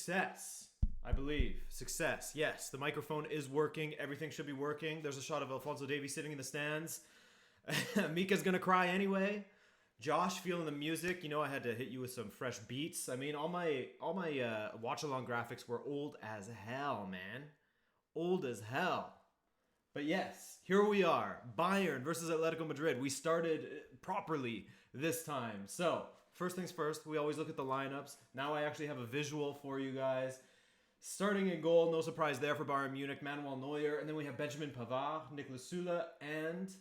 Success, I believe. Success. Yes, the microphone is working. Everything should be working. There's a shot of Alphonso Davies sitting in the stands. Mika's going to cry anyway. Josh feeling the music. You know I had to hit you with some fresh beats. I mean, all my watch-along graphics were old as hell, man. Old as hell. But yes, here we are. Bayern versus Atletico Madrid. We started properly this time. So, first things first, we always look at the lineups. Now I actually have a visual for you guys. Starting in goal, no surprise there for Bayern Munich, Manuel Neuer. And then we have Benjamin Pavard, Nicolas Süle, and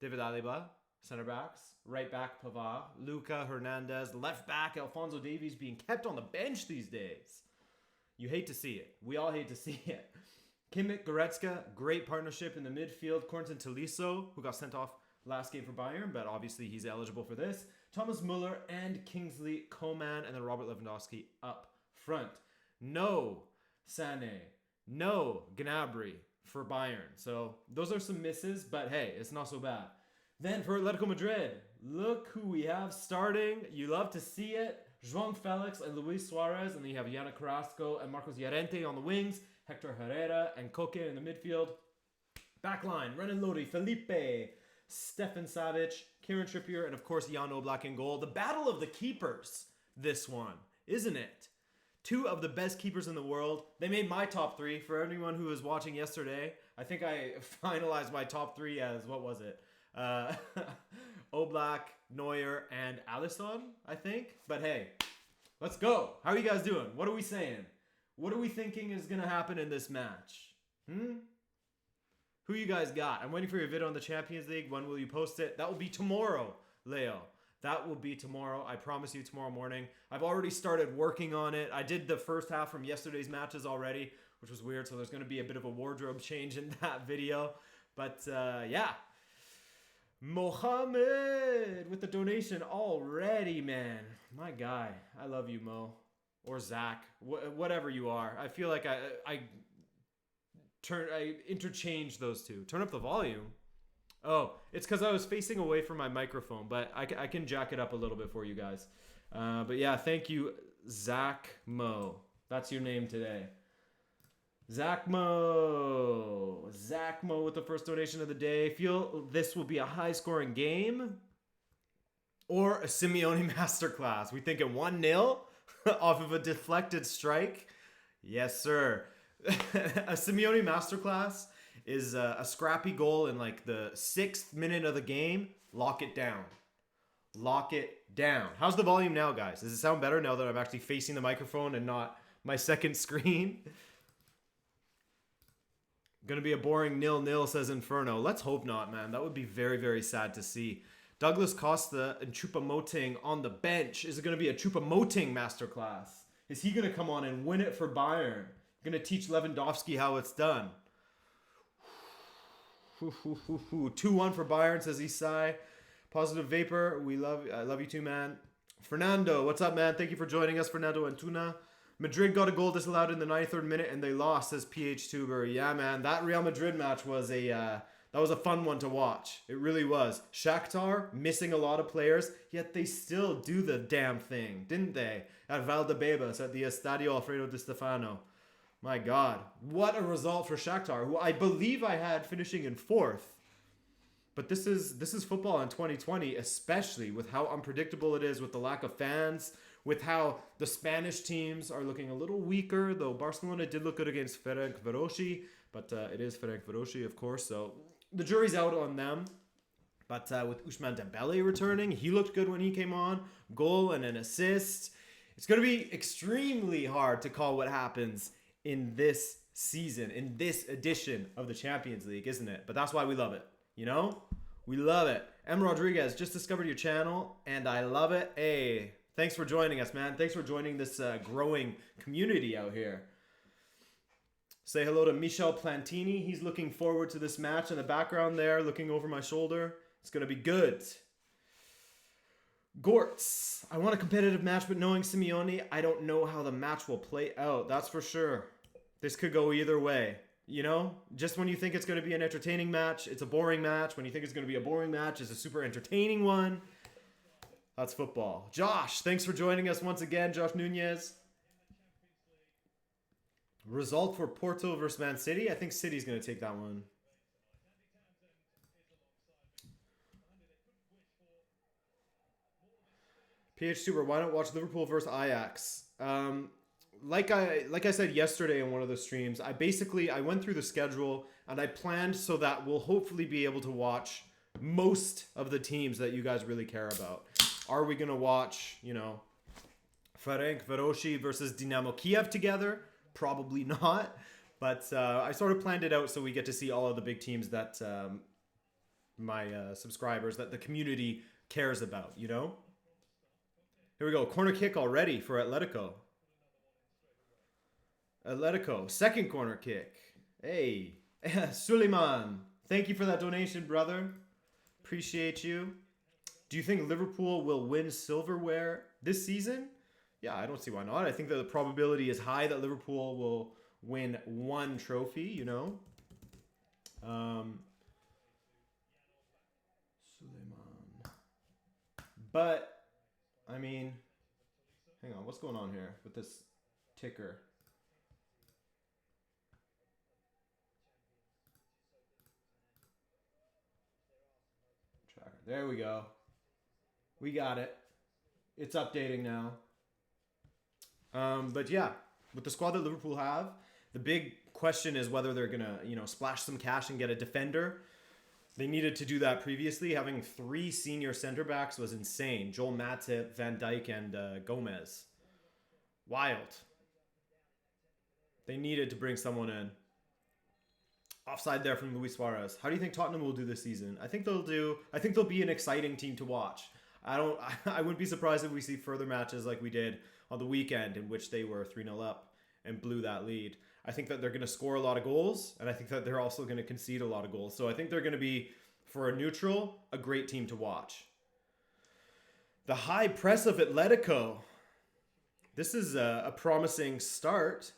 David Alaba, center backs. Right back, Pavard. Luca Hernandez, left back, Alphonso Davies being kept on the bench these days. You hate to see it. We all hate to see it. Kimmich, Goretzka, great partnership in the midfield. Corentin Tolisso, who got sent off last game for Bayern, but obviously he's eligible for this. Thomas Müller and Kingsley Coman, and then Robert Lewandowski up front. No Sané, no Gnabry for Bayern. So those are some misses, but hey, it's not so bad. Then for Atletico Madrid, look who we have starting. You love to see it. João Felix and Luis Suarez, and then you have Yannick Carrasco and Marcos Llorente on the wings. Hector Herrera and Koke in the midfield. Backline, Renan Lodi, Felipe, Stefan Savic, Kieran Trippier, and of course Jan Oblak in goal. The battle of the keepers, this one, isn't it? Two of the best keepers in the world. They made my top three. For anyone who was watching yesterday, I think I finalized my top three as, what was it? Oblak, Neuer, and Alisson, I think. But hey, let's go. How are you guys doing? What are we saying? What are we thinking is going to happen in this match? Who you guys got? I'm waiting for your video on the Champions League. When will you post it? That will be tomorrow, Leo. That will be tomorrow. I promise you tomorrow morning. I've already started working on it. I did the first half from yesterday's matches already, which was weird. So there's going to be a bit of a wardrobe change in that video. But yeah. Mohammed with the donation already, man. My guy. I love you, Mo. Or Zach, whatever you are. I feel like I interchange those two. Turn up the volume. Oh, it's because I was facing away from my microphone, but I can jack it up a little bit for you guys. But yeah, thank you, Zach Mo. That's your name today. Zach Mo with the first donation of the day. Feel this will be a high-scoring game or a Simeone masterclass. We thinking 1-0? Off of a deflected strike? Yes, sir. A Simeone masterclass is a scrappy goal in like the 6th minute of the game. Lock it down. Lock it down. How's the volume now, guys? Does it sound better now that I'm actually facing the microphone and not my second screen? Gonna be a boring 0-0, says Inferno. Let's hope not, man. That would be very, very sad to see. Douglas Costa and Choupo-Moting on the bench. Is it going to be a Choupo-Moting masterclass? Is he going to come on and win it for Bayern? Going to teach Lewandowski how it's done. 2-1 for Bayern, says Isai. Positive Vapor, I love you too, man. Fernando, what's up, man? Thank you for joining us, Fernando Antuna. Madrid got a goal disallowed in the 93rd minute and they lost, says PH Tuber. Yeah, man, that Real Madrid match was that was a fun one to watch. It really was. Shakhtar missing a lot of players, yet they still do the damn thing, didn't they? At Valdebebas, at the Estadio Alfredo Di Stefano. My God, what a result for Shakhtar, who I believe I had finishing in 4th. But this is football in 2020, especially with how unpredictable it is, with the lack of fans, with how the Spanish teams are looking a little weaker, though Barcelona did look good against Ferencvárosi, but it is Ferencvárosi, of course, so the jury's out on them. But with Ousmane Dembele returning, he looked good when he came on. Goal and an assist. It's going to be extremely hard to call what happens in this season, in this edition of the Champions League, isn't it? But that's why we love it. You know? We love it. M. Rodriguez, just discovered your channel, and I love it. Hey, thanks for joining us, man. Thanks for joining this growing community out here. Say hello to Michel Plantini. He's looking forward to this match in the background there, looking over my shoulder. It's going to be good. Gortz, I want a competitive match, but knowing Simeone, I don't know how the match will play out. That's for sure. This could go either way. You know, just when you think it's going to be an entertaining match, it's a boring match. When you think it's going to be a boring match, it's a super entertaining one. That's football. Josh, thanks for joining us once again. Josh Nunez. Result for Porto versus Man City. I think City's going to take that one. PH Super, why not watch Liverpool versus Ajax? Like I said yesterday in one of the streams, I went through the schedule and I planned so that we'll hopefully be able to watch most of the teams that you guys really care about. Are we gonna watch, Ferenc Varoshi versus Dynamo Kiev together? Probably not. But I sort of planned it out so we get to see all of the big teams that my subscribers, that the community cares about, Here we go. Corner kick already for Atletico. Second corner kick. Hey, Suleiman. Thank you for that donation, brother. Appreciate you. Do you think Liverpool will win silverware this season? Yeah, I don't see why not. I think that the probability is high that Liverpool will win one trophy, Suleiman. But, I mean, hang on. What's going on here with this ticker? Tracker. There we go. We got it. It's updating now. But yeah, with the squad that Liverpool have, the big question is whether they're gonna, splash some cash and get a defender. They needed to do that previously. Having 3 senior center backs was insane. Joel Matip, Van Dijk, and Gomez. Wild. They needed to bring someone in. Offside there from Luis Suarez. How do you think Tottenham will do this season? I think they'll be an exciting team to watch. I wouldn't be surprised if we see further matches like we did on the weekend in which they were 3-0 up and blew that lead. I think that they're going to score a lot of goals, and I think that they're also going to concede a lot of goals. So I think they're going to be, for a neutral, a great team to watch. The high press of Atletico. This is a promising start.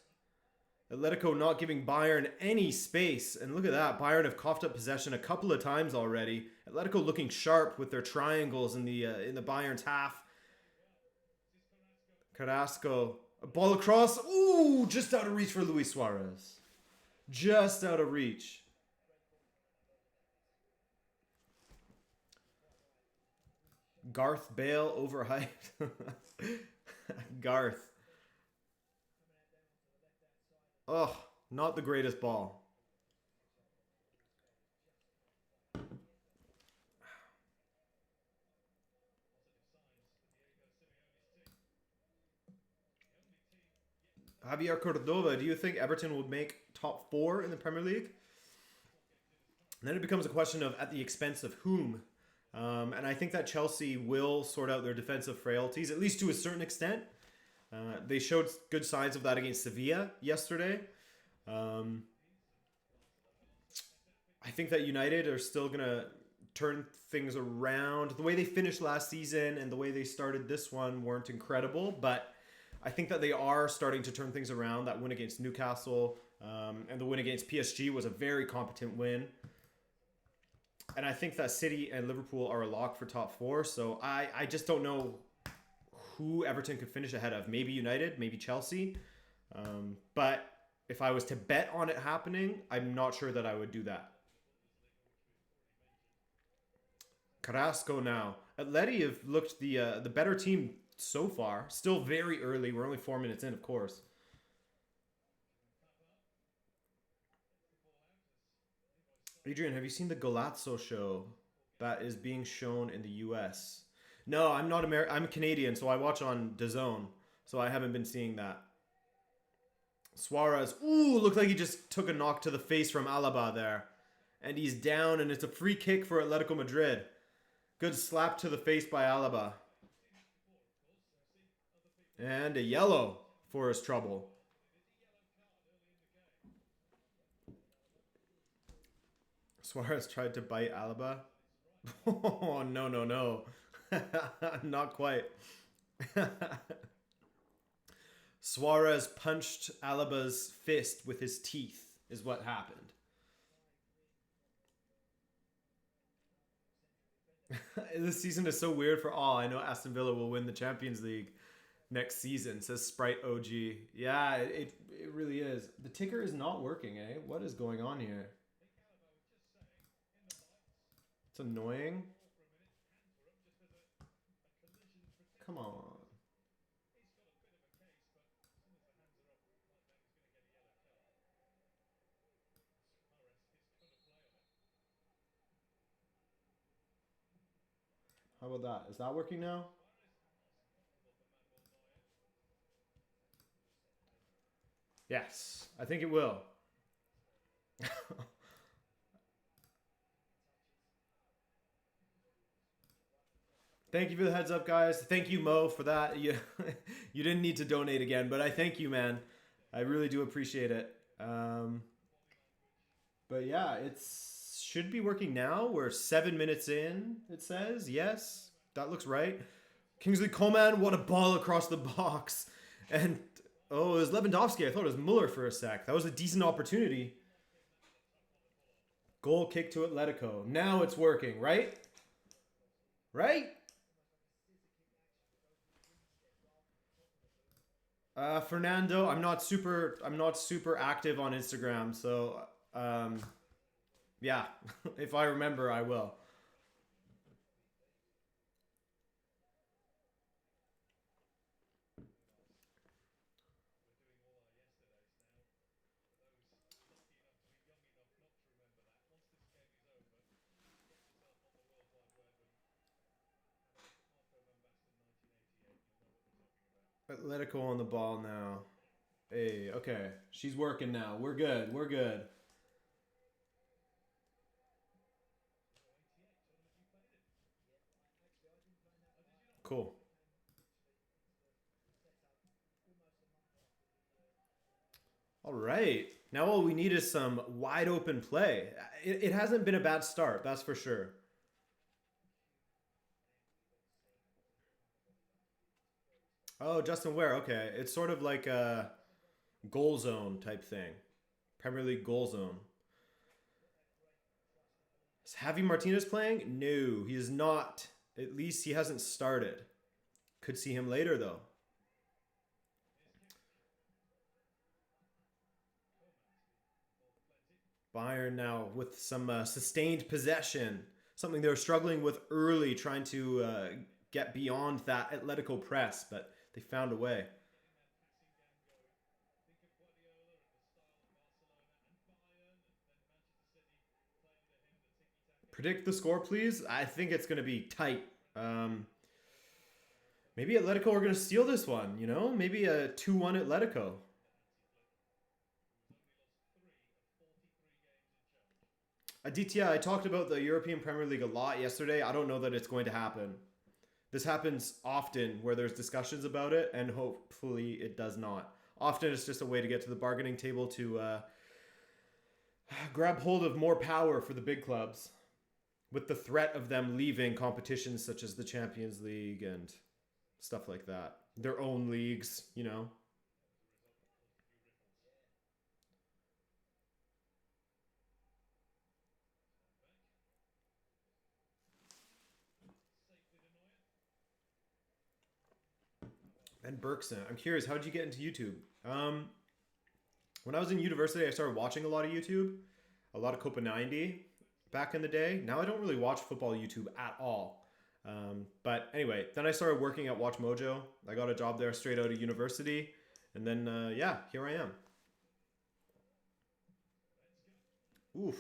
Atletico not giving Bayern any space. And look at that. Bayern have coughed up possession a couple of times already. Atletico looking sharp with their triangles in the Bayern's half. Carrasco. A ball across. Ooh, just out of reach for Luis Suarez. Just out of reach. Gareth Bale overhyped. Garth. Oh, not the greatest ball. Javier Cordova, do you think Everton would make top 4 in the Premier League? And then it becomes a question of at the expense of whom. And I think that Chelsea will sort out their defensive frailties, at least to a certain extent. They showed good signs of that against Sevilla yesterday. I think that United are still going to turn things around. The way they finished last season and the way they started this one weren't incredible, but I think that they are starting to turn things around. That win against Newcastle and the win against PSG was a very competent win. And I think that City and Liverpool are a lock for top 4. So I just don't know who Everton could finish ahead of. Maybe United, maybe Chelsea. But if I was to bet on it happening, I'm not sure that I would do that. Carrasco now. Atleti have looked the better team so far. Still very early. We're only 4 minutes in, of course. Adrian, have you seen the Golazzo show that is being shown in the US? No, I'm not American. I'm Canadian, so I watch on DAZN. So I haven't been seeing that. Suarez. Ooh, looked like he just took a knock to the face from Alaba there. And he's down, and it's a free kick for Atletico Madrid. Good slap to the face by Alaba. And a yellow for his trouble. Suarez tried to bite Alaba. Oh, no. Not quite. Suarez punched Alaba's fist with his teeth, is what happened. This season is so weird for all. I know Aston Villa will win the Champions League next season, says Sprite OG. Yeah, it really is. The ticker is not working, eh? What is going on here? It's annoying. Come on. How about that? Is that working now? Yes, I think it will. Thank you for the heads up, guys. Thank you, Mo, for that. You, you didn't need to donate again, but I thank you, man. I really do appreciate it. But yeah, it's should be working now. We're 7 minutes in, it says. Yes, that looks right. Kingsley Coman, what a ball across the box. And, oh, it was Lewandowski. I thought it was Muller for a sec. That was a decent opportunity. Goal kick to Atletico. Now it's working, right? Right? Fernando, I'm not super active on Instagram, so yeah, if I remember, I will. Atletico on the ball now. Hey, okay. She's working now. We're good. We're good. Cool. All right. Now all we need is some wide open play. It hasn't been a bad start, that's for sure. Oh, Justin Ware. Okay. It's sort of like a goal zone type thing. Premier League goal zone. Is Javi Martinez playing? No, he is not. At least he hasn't started. Could see him later, though. Bayern now with some sustained possession. Something they were struggling with early, trying to get beyond that Atletico press, but they found a way. Predict the score, please. I think it's going to be tight. Maybe Atletico are going to steal this one, you know? Maybe a 2-1 Atletico. Aditya, I talked about the European Premier League a lot yesterday. I don't know that it's going to happen. This happens often where there's discussions about it, and hopefully it does not. Often it's just a way to get to the bargaining table to grab hold of more power for the big clubs with the threat of them leaving competitions such as the Champions League and stuff like that. Their own leagues, you know. And Berkson, I'm curious, how did you get into YouTube? When I was in university, I started watching a lot of YouTube, a lot of Copa 90 back in the day. Now I don't really watch football YouTube at all. But anyway, then I started working at Watch Mojo. I got a job there straight out of university. And then, yeah, here I am. Oof.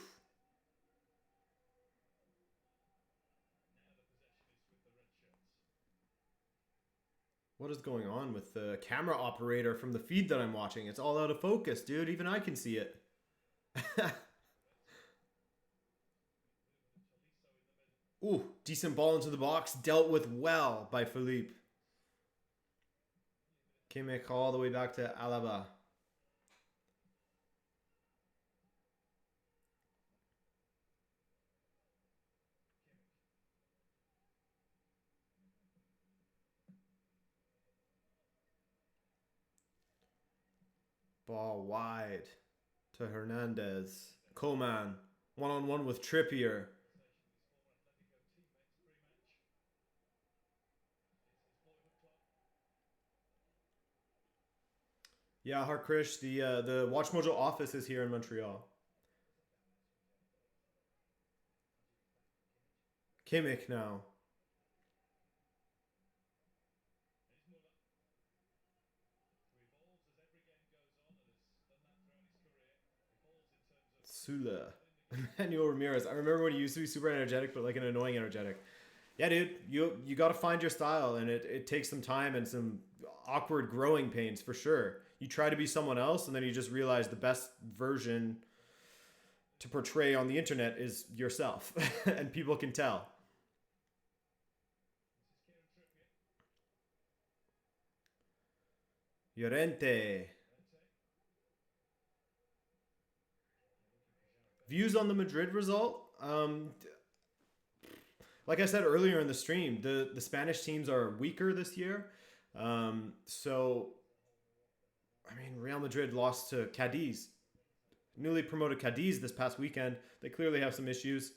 What is going on with the camera operator from the feed that I'm watching? It's all out of focus, dude. Even I can see it. Ooh, decent ball into the box. Dealt with well by Philippe. Kimmich all the way back to Alaba. Ball wide to Hernandez. Coman. One-on-one with Trippier. Yeah, Harkrish, the Watch Mojo office is here in Montreal. Kimmich now. Sula. Emmanuel Ramirez. I remember when he used to be super energetic, but like an annoying energetic. Yeah, dude, you got to find your style, and it takes some time and some awkward growing pains for sure. You try to be someone else, and then you just realize the best version to portray on the internet is yourself, and people can tell. Llorente. Views on the Madrid result. Like I said earlier in the stream, the Spanish teams are weaker this year. So, I mean, Real Madrid lost to Cadiz, newly promoted Cadiz this past weekend. They clearly have some issues.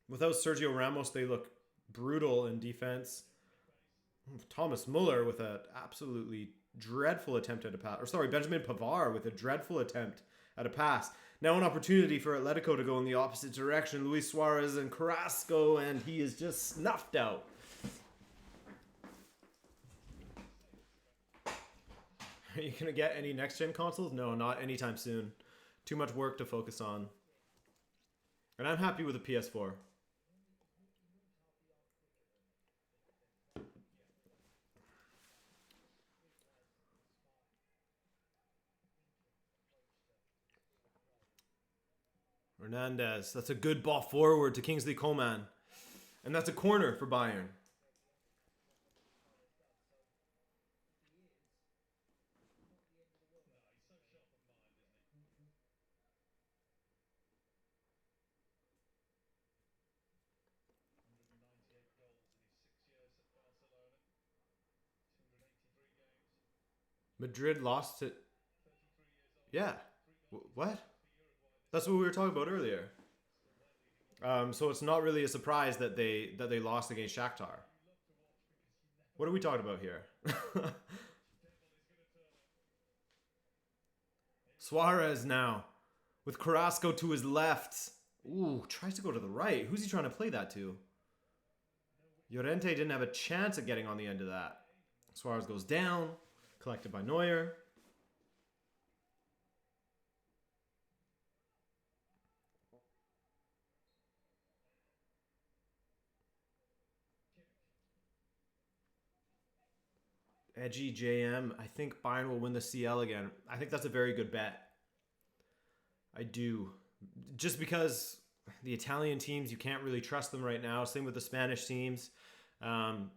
Without Sergio Ramos, they look brutal in defense. Thomas Muller with an absolutely dreadful attempt at a pass. Or sorry, Benjamin Pavard with a dreadful attempt at a pass. Now an opportunity for Atletico to go in the opposite direction. Luis Suarez and Carrasco, and he is just snuffed out. Are you going to get any next-gen consoles? No, not anytime soon. Too much work to focus on. And I'm happy with the PS4. Hernandez. That's a good ball forward to Kingsley Coman. And that's a corner for Bayern. Madrid lost to... Yeah. What? That's what we were talking about earlier. So it's not really a surprise that they lost against Shakhtar. What are we talking about here? Suarez now with Carrasco to his left. Ooh, tries to go to the right. Who's he trying to play that to? Llorente didn't have a chance at getting on the end of that. Suarez goes down, collected by Neuer. Edgy JM. I think Bayern will win the CL again. I think that's a very good bet. I do. Just because the Italian teams, you can't really trust them right now. Same with the Spanish teams. Man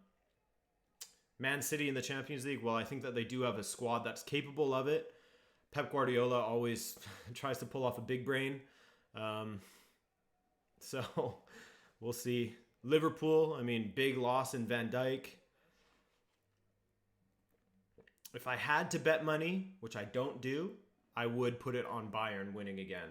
City in the Champions League, well, I think that they do have a squad that's capable of it. Pep Guardiola always tries to pull off a big brain. So we'll see. Liverpool, I mean, big loss in Van Dijk. If I had to bet money, which I don't do, I would put it on Bayern winning again.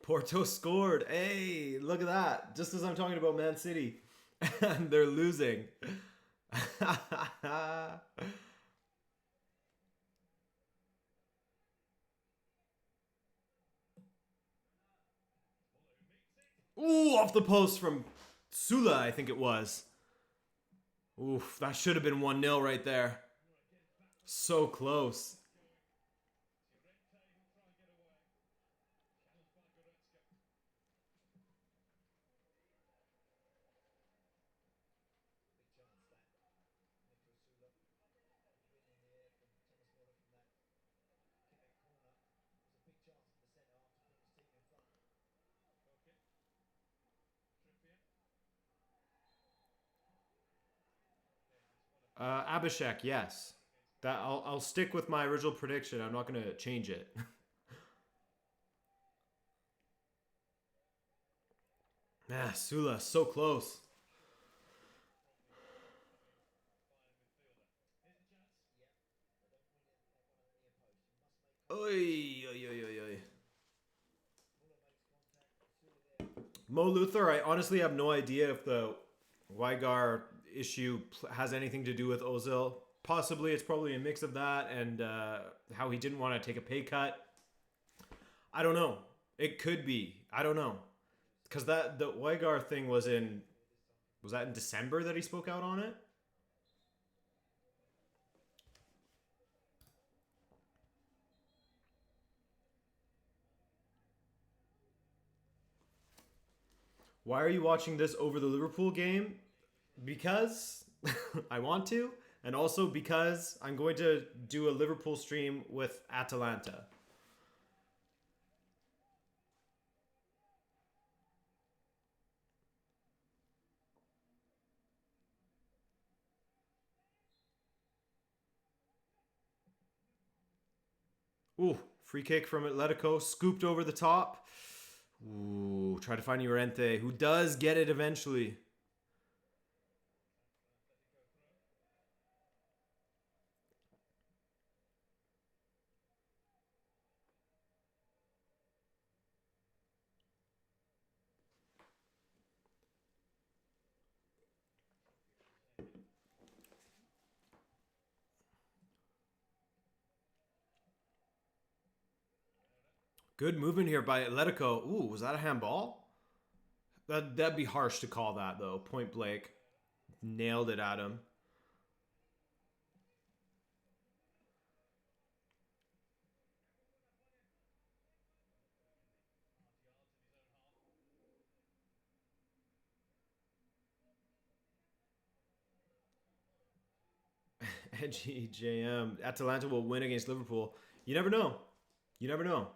Porto scored. Hey, look at that. Just as I'm talking about Man City. And they're losing. Ooh, off the post from Sula, I think it was. Oof, that should have been 1-0 right there. So close. Abhishek, yes. That I'll stick with my original prediction. I'm not going to change it. Ah, Sula, so close. Oi, oi, oi, oi, oi. Mo Luther, I honestly have no idea if the Weigar issue has anything to do with Ozil. Possibly, it's probably a mix of that and how he didn't want to take a pay cut. I don't know. It could be. I don't know. Because the Weigar thing was that in December that he spoke out on it? Why are you watching this over the Liverpool game? Because I want to, and also because I'm going to do a Liverpool stream with Atalanta. Ooh, free kick from Atletico, scooped over the top. Ooh, try to find Llorente, who does get it eventually. Good movement here by Atletico. Ooh, was that a handball? That'd be harsh to call that, though. Point blank. Nailed it at him. Edgy JM. Atalanta will win against Liverpool. You never know. You never know.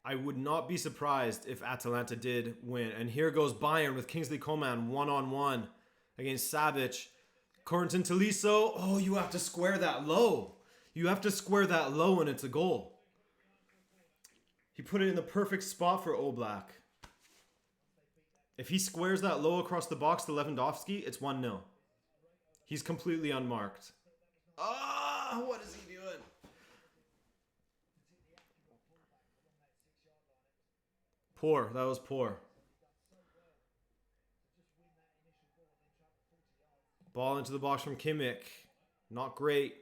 I would not be surprised if Atalanta did win. And here goes Bayern with Kingsley Coman one-on-one against Savic. Corentin Tolisso. Oh, you have to square that low. You have to square that low and it's a goal. He put it in the perfect spot for Oblak. If he squares that low across the box to Lewandowski, it's 1-0. He's completely unmarked. Ah, what is he doing? Poor. That was poor. Ball into the box from Kimmich. Not great.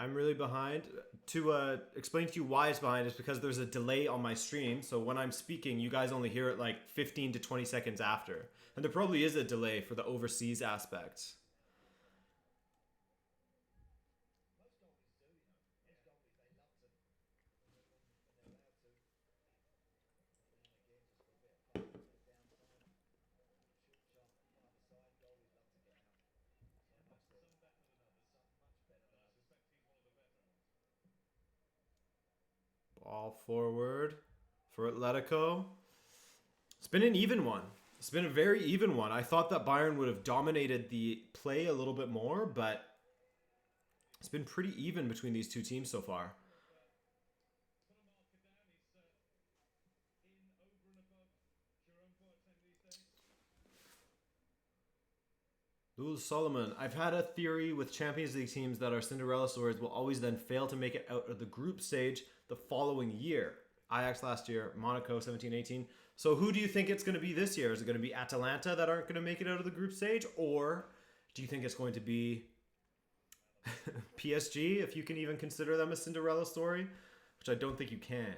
I'm really behind. To explain to you why it's behind is because there's a delay on my stream. So when I'm speaking, you guys only hear it like 15 to 20 seconds after. And there probably is a delay for the overseas aspect. Ball forward for Atletico. It's been an even one. It's been a very even one. I thought that Bayern would have dominated the play a little bit more, but it's been pretty even between these two teams so far. Lul Solomon. I've had a theory with Champions League teams that are Cinderella stories will always then fail to make it out of the group stage the following year. Ajax last year, Monaco 17-18. So who do you think it's going to be this year? Is it going to be Atalanta that aren't going to make it out of the group stage? Or do you think it's going to be PSG, if you can even consider them a Cinderella story? Which I don't think you can.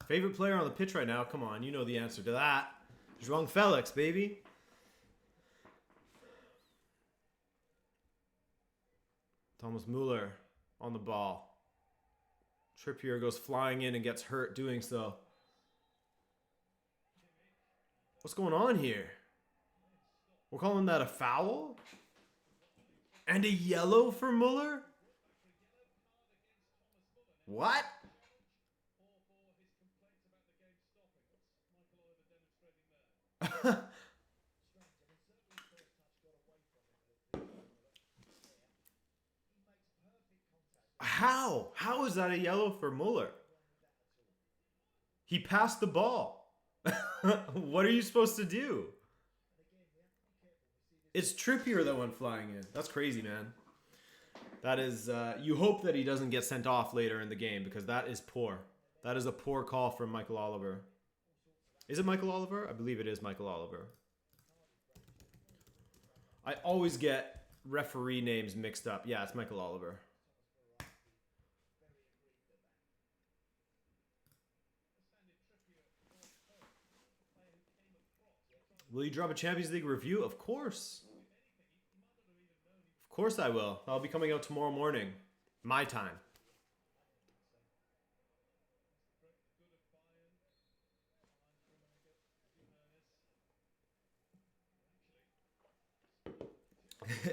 Favorite player on the pitch right now? Come on, you know the answer to that. João Felix, baby. Thomas Muller on the ball. Trippier goes flying in and gets hurt doing so. What's going on here? We're calling that a foul? And a yellow for Muller? What? How? How is that a yellow for Muller? He passed the ball. What are you supposed to do? It's Trippier that went flying in. That's crazy, man. That is, you hope that he doesn't get sent off later in the game because that is poor. That is a poor call from Michael Oliver. Is it Michael Oliver? I believe it is Michael Oliver. I always get referee names mixed up. Yeah, it's Michael Oliver. Will you drop a Champions League review? Of course. Of course I will. I'll be coming out tomorrow morning. My time.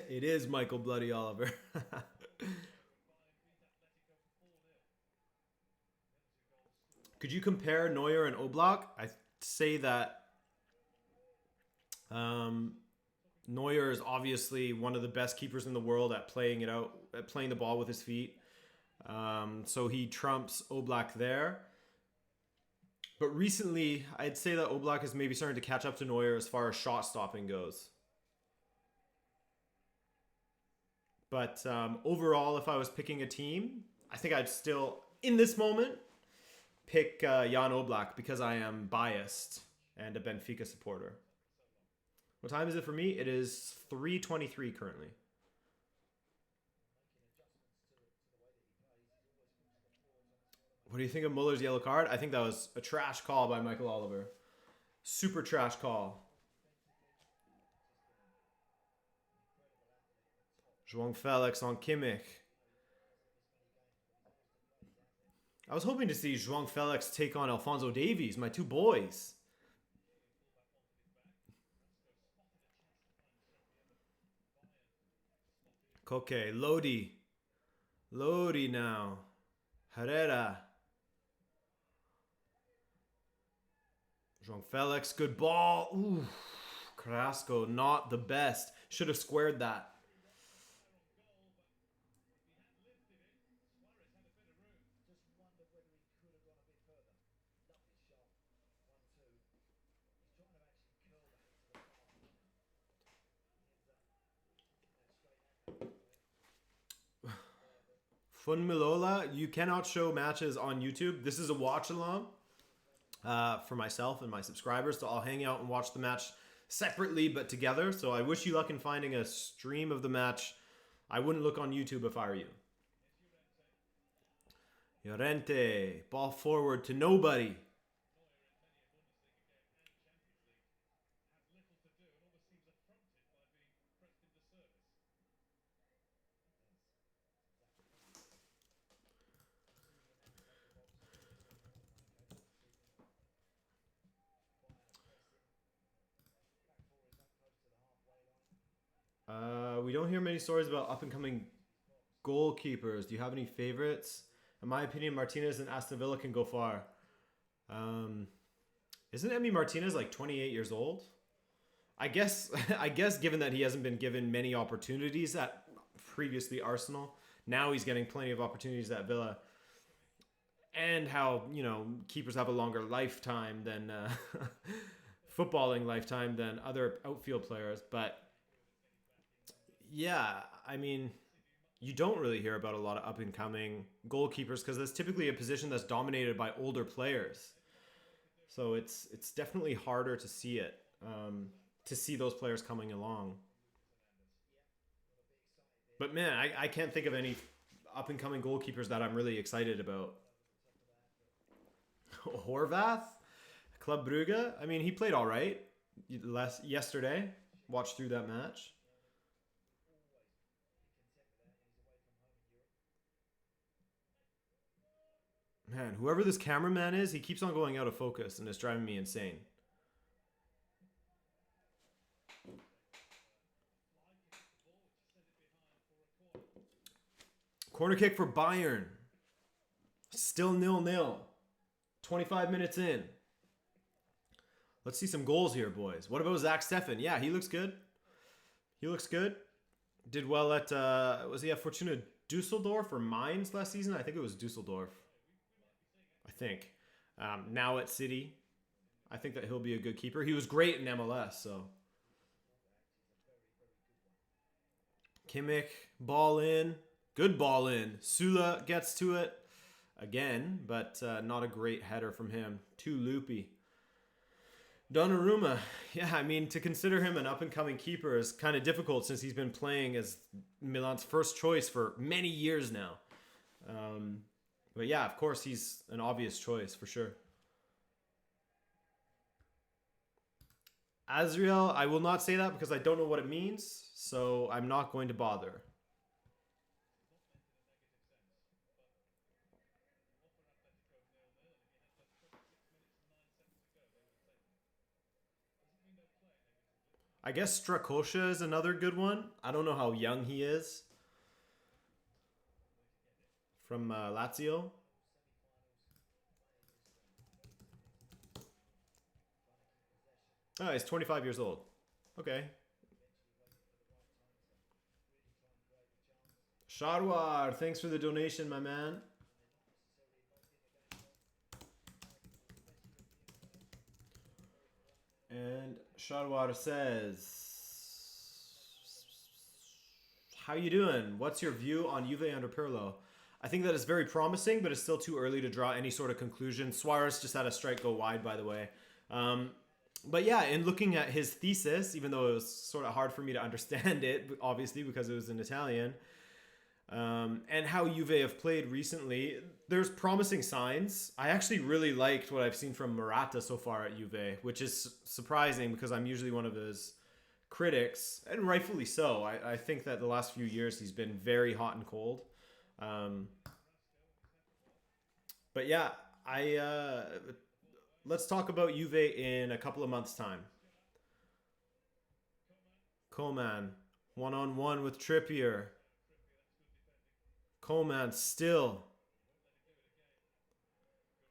It is Michael Bloody Oliver. Could you compare Neuer and Oblak? I say that Neuer is obviously one of the best keepers in the world at playing it out, at playing the ball with his feet. So he trumps Oblak there. But recently, I'd say that Oblak is maybe starting to catch up to Neuer as far as shot stopping goes. But overall, if I was picking a team, I think I'd still, in this moment, pick Jan Oblak because I am biased and a Benfica supporter. What time is it for me? It is 3:23 currently. What do you think of Muller's yellow card? I think that was a trash call by Michael Oliver. Super trash call. João Felix on Kimmich. I was hoping to see João Felix take on Alphonso Davies, my two boys. Koke, Lodi. Lodi now. Herrera. João Felix, good ball. Ooh, Carrasco, not the best. Should have squared that. Fun Milola, you cannot show matches on YouTube. This is a watch along for myself and my subscribers. So I'll hang out and watch the match separately but together. So I wish you luck in finding a stream of the match. I wouldn't look on YouTube if I were you. Llorente, ball forward to nobody. We don't hear many stories about up-and-coming goalkeepers. Do you have any favorites? In my opinion, Martinez and Aston Villa can go far. Isn't Emi Martinez like 28 years old? I guess given that he hasn't been given many opportunities at previously Arsenal, now he's getting plenty of opportunities at Villa. And how, keepers have a longer lifetime than footballing lifetime than other outfield players. But yeah, I mean, you don't really hear about a lot of up-and-coming goalkeepers because that's typically a position that's dominated by older players. So it's definitely harder to see it, to see those players coming along. But man, I can't think of any up-and-coming goalkeepers that I'm really excited about. Horvath? Club Brugge? I mean, he played all right yesterday. Watched through that match. Man, whoever this cameraman is, he keeps on going out of focus and it's driving me insane. Corner kick for Bayern. Still 0-0. 25 minutes in. Let's see some goals here, boys. What about Zach Steffen? Yeah, he looks good. He looks good. Did well at, was he at Fortuna Dusseldorf or Mainz last season? I think it was Dusseldorf. I think. Now at City. I think that he'll be a good keeper. He was great in MLS, so. Kimmich, ball in. Good ball in. Sula gets to it again, but not a great header from him. Too loopy. Donnarumma, yeah, I mean, to consider him an up-and-coming keeper is kind of difficult since he's been playing as Milan's first choice for many years now. But yeah, of course, he's an obvious choice for sure. Azriel, I will not say that because I don't know what it means, so I'm not going to bother. I guess Strakosha is another good one. I don't know how young he is. From Lazio. Oh, he's 25 years old. Okay. Sharwar, thanks for the donation, my man. And Sharwar says, how you doing? What's your view on Juve under Pirlo? I think that is very promising, but it's still too early to draw any sort of conclusion. Suarez just had a strike go wide, by the way. But yeah, in looking at his thesis, even though it was sort of hard for me to understand it, obviously, because it was in Italian, and how Juve have played recently, there's promising signs. I actually really liked what I've seen from Morata so far at Juve, which is surprising because I'm usually one of his critics, and rightfully so. I think that the last few years he's been very hot and cold. But yeah, let's talk about Juve in a couple of months' time. Coman, one-on-one with Trippier. Coman still.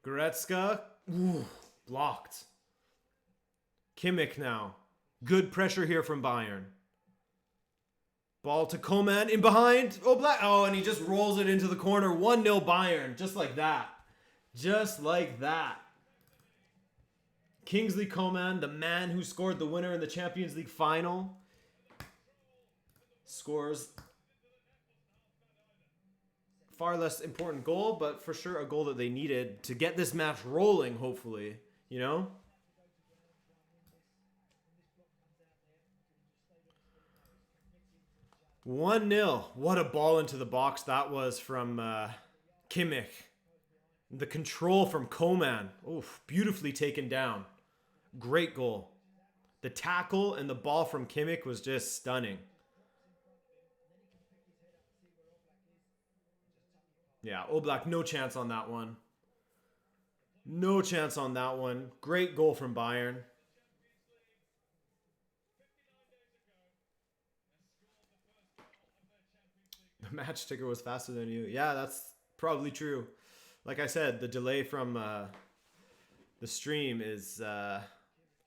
Goretzka, ooh, blocked. Kimmich now. Good pressure here from Bayern. Ball to Coman in behind. Oh, and he just rolls it into the corner. 1-0 Bayern, just like that. Just like that. Kingsley Coman, the man who scored the winner in the Champions League final, scores far less important goal, but for sure a goal that they needed to get this match rolling, hopefully, you know? One 0. What a ball into the box that was from Kimmich. The control from Coman. Oof, beautifully taken down. Great goal. The tackle and the ball from Kimmich was just stunning. Yeah, Oblak, no chance on that one. No chance on that one. Great goal from Bayern. The match ticker was faster than you. Yeah, that's probably true. Like I said, the delay from the stream is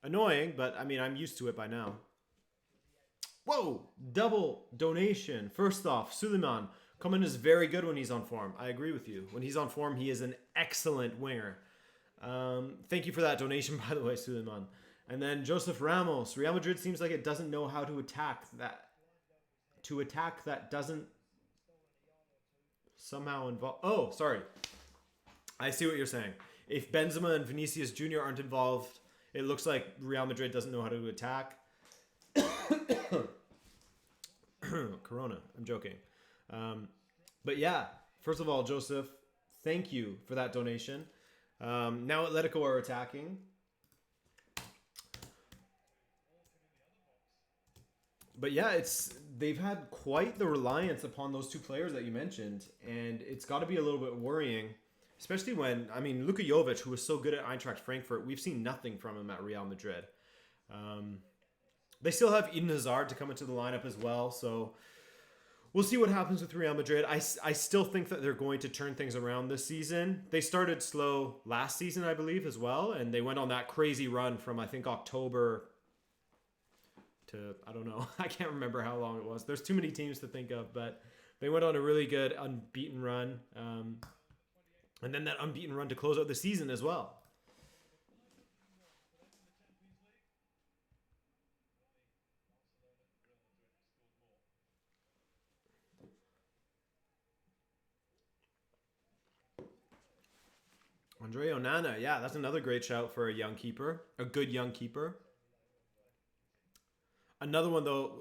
annoying, but I mean, I'm used to it by now. Whoa! Double donation. First off, Suleiman. Coman is very good when he's on form. I agree with you. When he's on form, he is an excellent winger. Thank you for that donation, by the way, Suleiman. And then Joseph Ramos. Real Madrid seems like it doesn't know how to attack that. To attack that doesn't somehow involve... Oh, sorry. I see what you're saying. If Benzema and Vinicius Jr. aren't involved, it looks like Real Madrid doesn't know how to attack. Corona. I'm joking. But yeah, first of all, Joseph, thank you for that donation. Now Atletico are attacking. But yeah, they've had quite the reliance upon those two players that you mentioned, and it's got to be a little bit worrying, especially when, I mean, Luka Jovic, who was so good at Eintracht Frankfurt, we've seen nothing from him at Real Madrid. They still have Eden Hazard to come into the lineup as well, so We'll see what happens with Real Madrid. I still think that they're going to turn things around this season. They started slow last season, I believe, as well. And they went on that crazy run from, I think, October to, I don't know. I can't remember how long it was. There's too many teams to think of. But they went on a really good unbeaten run. And then that unbeaten run to close out the season as well. Andre Onana, yeah, that's another great shout for a young keeper. A good young keeper. Another one, though,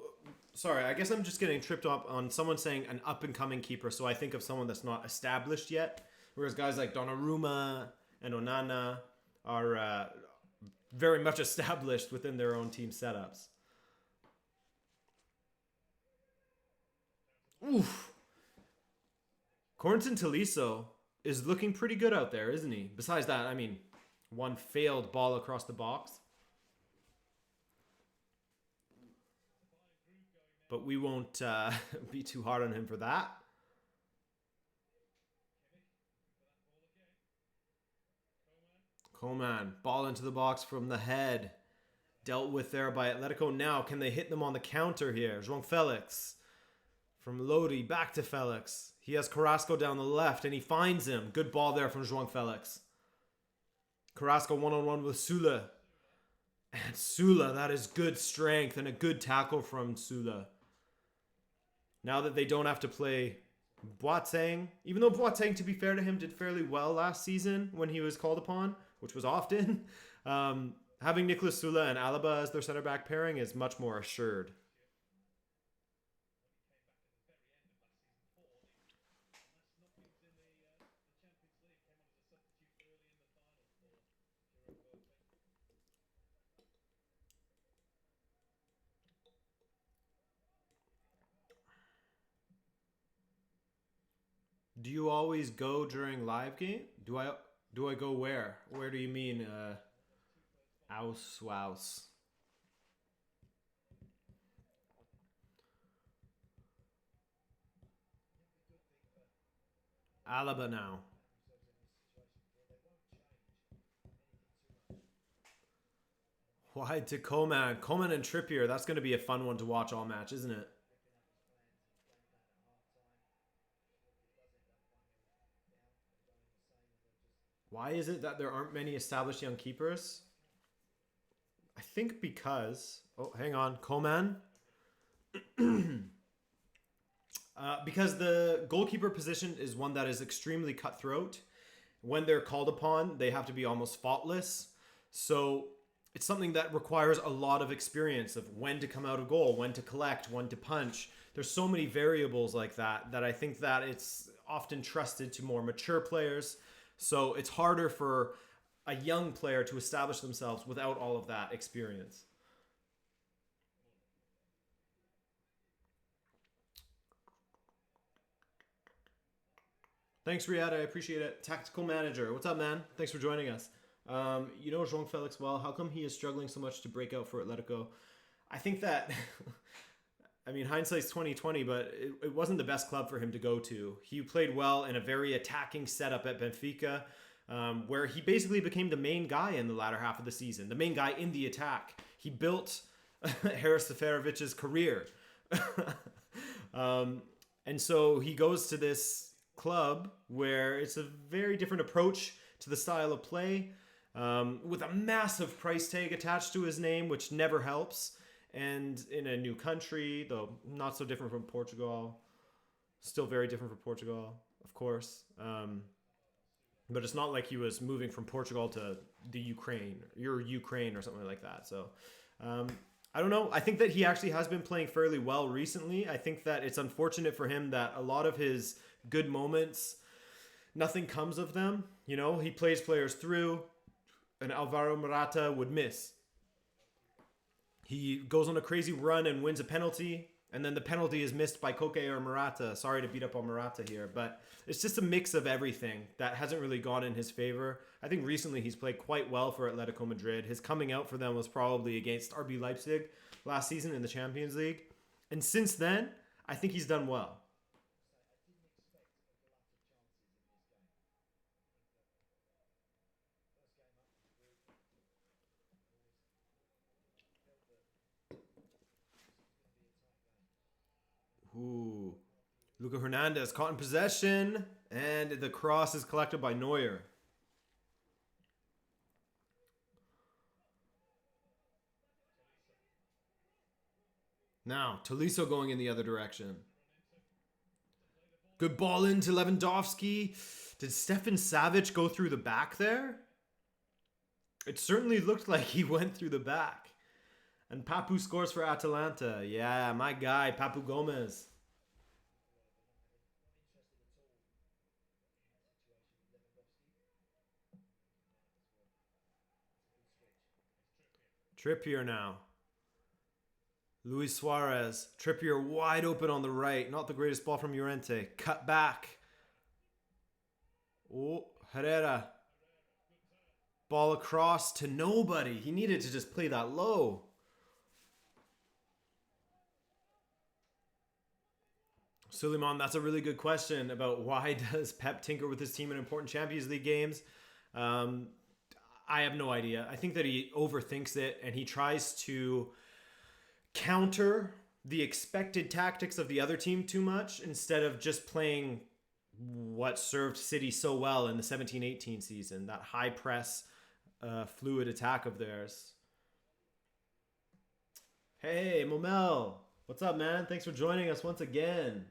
sorry, I guess I'm just getting tripped up on someone saying an up-and-coming keeper, so I think of someone that's not established yet, whereas guys like Donnarumma and Onana are very much established within their own team setups. Oof. Corentin Tolisso is looking pretty good out there, isn't he? Besides that, I mean, one failed ball across the box. But we won't be too hard on him for that. Coman, ball into the box from the head. Dealt with there by Atletico. Now, can they hit them on the counter here? João Felix. From Lodi, back to Felix. He has Carrasco down the left, and he finds him. Good ball there from João Felix. Carrasco one-on-one with Sula. And Sula, that is good strength and a good tackle from Sula. Now that they don't have to play Boateng, even though Boateng, to be fair to him, did fairly well last season when he was called upon, which was often, having Nicolas Sula and Alaba as their center-back pairing is much more assured. Do you always go during live game? Do I go where? Where do you mean? Aus. Alaba now. Wide to Coman. Coman and Trippier. That's going to be a fun one to watch all match, isn't it? Why is it that there aren't many established young keepers? I think because... Oh, hang on. Coman. Because the goalkeeper position is one that is extremely cutthroat. When they're called upon, they have to be almost faultless. So it's something that requires a lot of experience of when to come out of goal, when to collect, when to punch. There's so many variables like that I think that it's often trusted to more mature players. So it's harder for a young player to establish themselves without all of that experience. Thanks, Riyad. I appreciate it. Tactical Manager. What's up, man? Thanks for joining us. You know João Felix well. How come he is struggling so much to break out for Atletico? I think that... I mean, hindsight's 2020, but it wasn't the best club for him to go to. He played well in a very attacking setup at Benfica, where he basically became the main guy in the latter half of the season, the main guy in the attack. He built Haris Seferovic's career. And so he goes to this club where it's a very different approach to the style of play, with a massive price tag attached to his name, which never helps. And in a new country, though not so different from Portugal, still very different from Portugal, of course. But it's not like he was moving from Portugal to the Ukraine or something like that. So I don't know. I think that he actually has been playing fairly well recently. I think that it's unfortunate for him that a lot of his good moments, nothing comes of them. You know, he plays players through, and Alvaro Morata would miss. He goes on a crazy run and wins a penalty, and then the penalty is missed by Koke or Morata. Sorry to beat up on Morata here, but it's just a mix of everything that hasn't really gone in his favor. I think recently he's played quite well for Atletico Madrid. His coming out for them was probably against RB Leipzig last season in the Champions League. And since then, I think he's done well. Luca Hernandez caught in possession, and the cross is collected by Neuer. Now, Tolisso going in the other direction. Good ball into Lewandowski. Did Stefan Savic go through the back there? It certainly looked like he went through the back. And Papu scores for Atalanta. Yeah, my guy, Papu Gomez. Trippier now. Luis Suarez. Trippier wide open on the right. Not the greatest ball from Llorente. Cut back. Oh, Herrera. Ball across to nobody. He needed to just play that low. Suleiman, that's a really good question about why does Pep tinker with his team in important Champions League games. I have no idea. I think that he overthinks it and he tries to counter the expected tactics of the other team too much instead of just playing what served City so well in the 17-18 season, that high press, fluid attack of theirs. Hey, Momel. What's up, man? Thanks for joining us once again.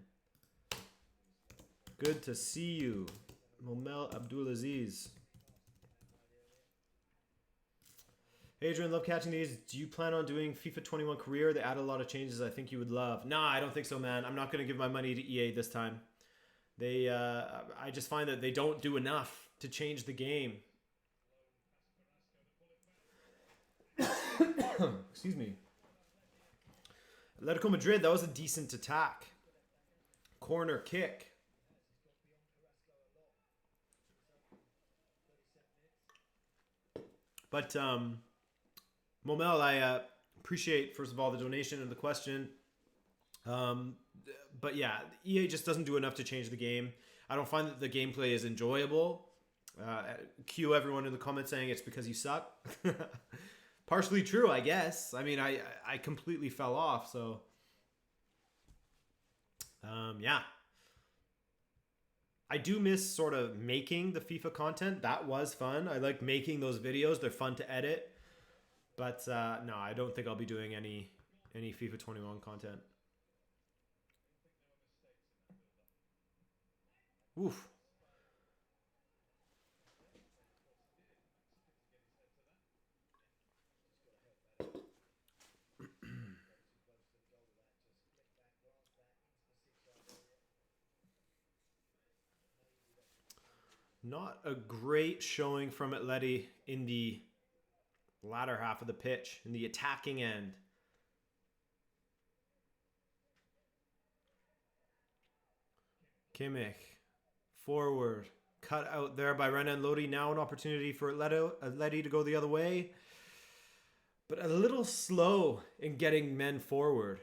Good to see you. Momel Abdulaziz. Adrian, love catching these. Do you plan on doing FIFA 21 career? They add a lot of changes I think you would love. Nah, I don't think so, man. I'm not going to give my money to EA this time. I just find that they don't do enough to change the game. Excuse me. Atletico Madrid, that was a decent attack. Corner kick. But, Momel, I appreciate, first of all, the donation and the question. But yeah, EA just doesn't do enough to change the game. I don't find that the gameplay is enjoyable. Cue everyone in the comments saying it's because you suck. Partially true, I guess. I mean, I completely fell off, so... yeah. I do miss sort of making the FIFA content. That was fun. I like making those videos. They're fun to edit. But no, I don't think I'll be doing any FIFA 21 content. Oof. Not a great showing from Atleti in the latter half of the pitch, in the attacking end. Kimmich, forward, cut out there by Renan Lodi. Now an opportunity for Atleti to go the other way, but a little slow in getting men forward.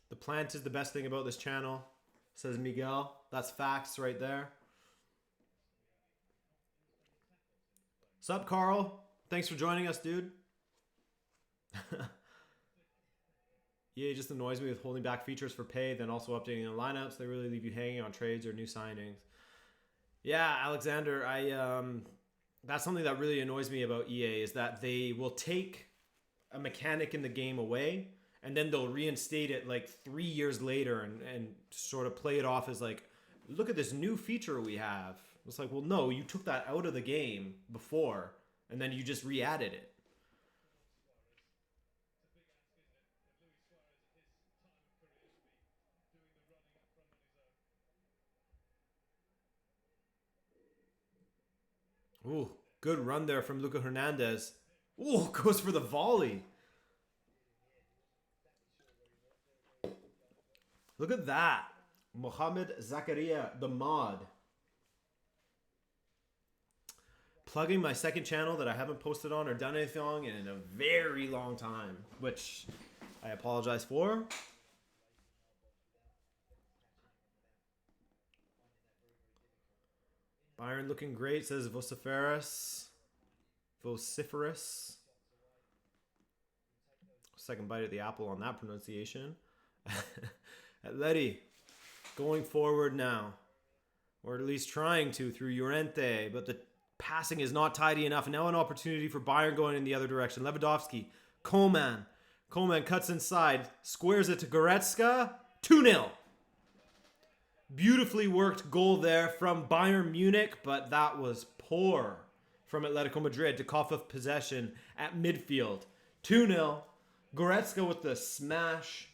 The plant is the best thing about this channel, says Miguel. That's facts right there. Sup, Carl? Thanks for joining us, dude. EA just annoys me with holding back features for pay, then also updating the lineups. They really leave you hanging on trades or new signings. Yeah, Alexander, that's something that really annoys me about EA is that they will take a mechanic in the game away and then they'll reinstate it like 3 years later and sort of play it off as like, look at this new feature we have. It's like, well, no, you took that out of the game before and then you just re-added it. Ooh, good run there from Luca Hernandez. Ooh, goes for the volley. Look at that. Mohamed Zakaria, the mod. Plugging my second channel that I haven't posted on or done anything in a very long time, which I apologize for. Bayern looking great, says Vociferous. Vociferous. Second bite of the apple on that pronunciation. Atleti going forward now. Or at least trying to through Llorente. But the passing is not tidy enough. And now an opportunity for Bayern going in the other direction. Lewandowski. Coman. Coman cuts inside. Squares it to Goretzka. 2-0. Beautifully worked goal there from Bayern Munich. But that was poor from Atletico Madrid to cough up possession at midfield. 2-0. Goretzka with the smash.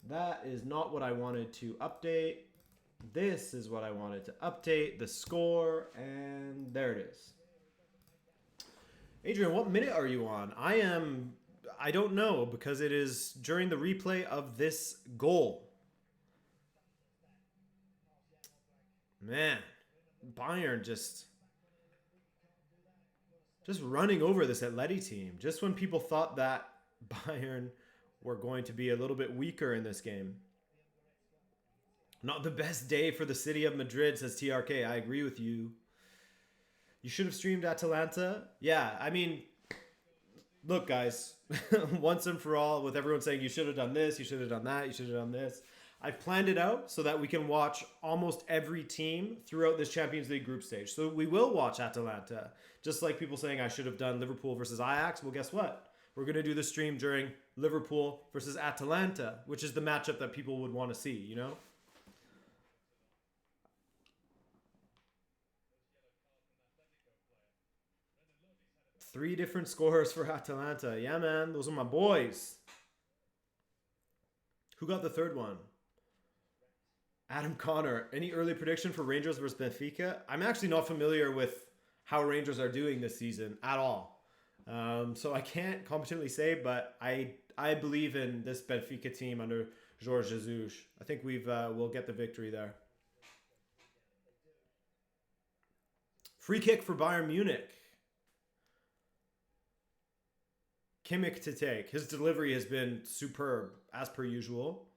That is not what I wanted to update. This is what I wanted to update. The score. And there it is. Adrian, what minute are you on? I don't know because it is during the replay of this goal. Man, Bayern just running over this Atleti team. Just when people thought that Bayern were going to be a little bit weaker in this game. Not the best day for the city of Madrid, says TRK. I agree with you. You should have streamed Atalanta. Yeah, I mean, look, guys, once and for all, with everyone saying you should have done this, you should have done that, you should have done this. I've planned it out so that we can watch almost every team throughout this Champions League group stage. So we will watch Atalanta. Just like people saying I should have done Liverpool versus Ajax. Well, guess what? We're going to do the stream during Liverpool versus Atalanta, which is the matchup that people would want to see, you know? Three different scores for Atalanta. Yeah, man. Those are my boys. Who got the third one? Adam Connor. Any early prediction for Rangers versus Benfica? I'm actually not familiar with how Rangers are doing this season at all. So I can't competently say, but I believe in this Benfica team under Jorge Jesus. I think we'll get the victory there. Free kick for Bayern Munich. Kimmich to take. His delivery has been superb, as per usual.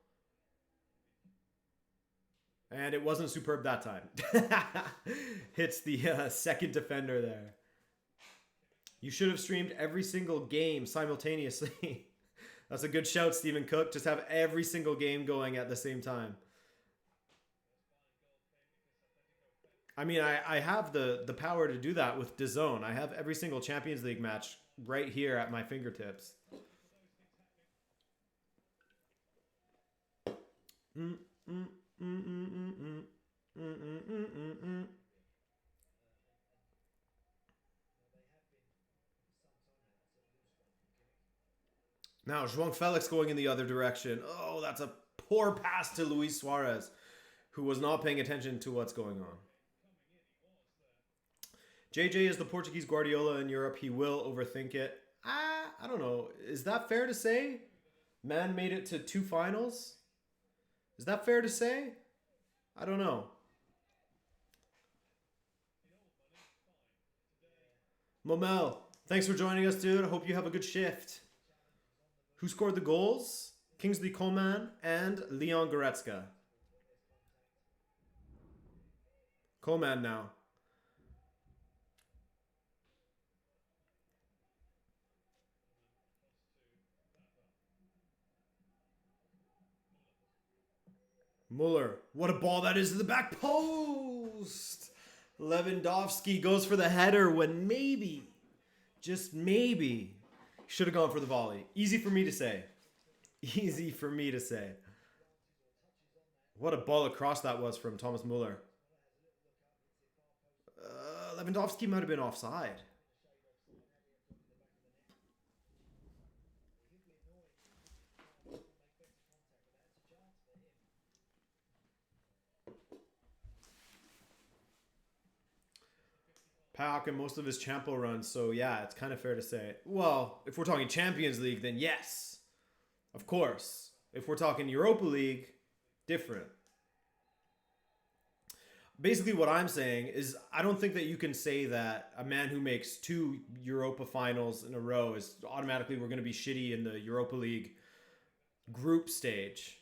And it wasn't superb that time. Hits the second defender there. You should have streamed every single game simultaneously. That's a good shout, Stephen Cook. Just have every single game going at the same time. I mean, I have the power to do that with DAZN. I have every single Champions League match right here at my fingertips. Now, João Felix going in the other direction. Oh, that's a poor pass to Luis Suarez, who was not paying attention to what's going on. JJ is the Portuguese Guardiola in Europe. He will overthink it. I don't know. Is that fair to say? Man made it to 2 finals. Is that fair to say? I don't know. Momel, thanks for joining us, dude. I hope you have a good shift. Who scored the goals? Kingsley Coman and Leon Goretzka. Coman now. Muller. What a ball that is to the back post. Lewandowski goes for the header when maybe, just maybe, should have gone for the volley. Easy for me to say. Easy for me to say. What a ball across that was from Thomas Muller. Lewandowski might have been offside. Paok and most of his Champo runs, so yeah, it's kind of fair to say. Well, if we're talking Champions League, then yes, of course. If we're talking Europa League, different. Basically what I'm saying is I don't think that you can say that a man who makes 2 Europa finals in a row is automatically we're going to be shitty in the Europa League group stage.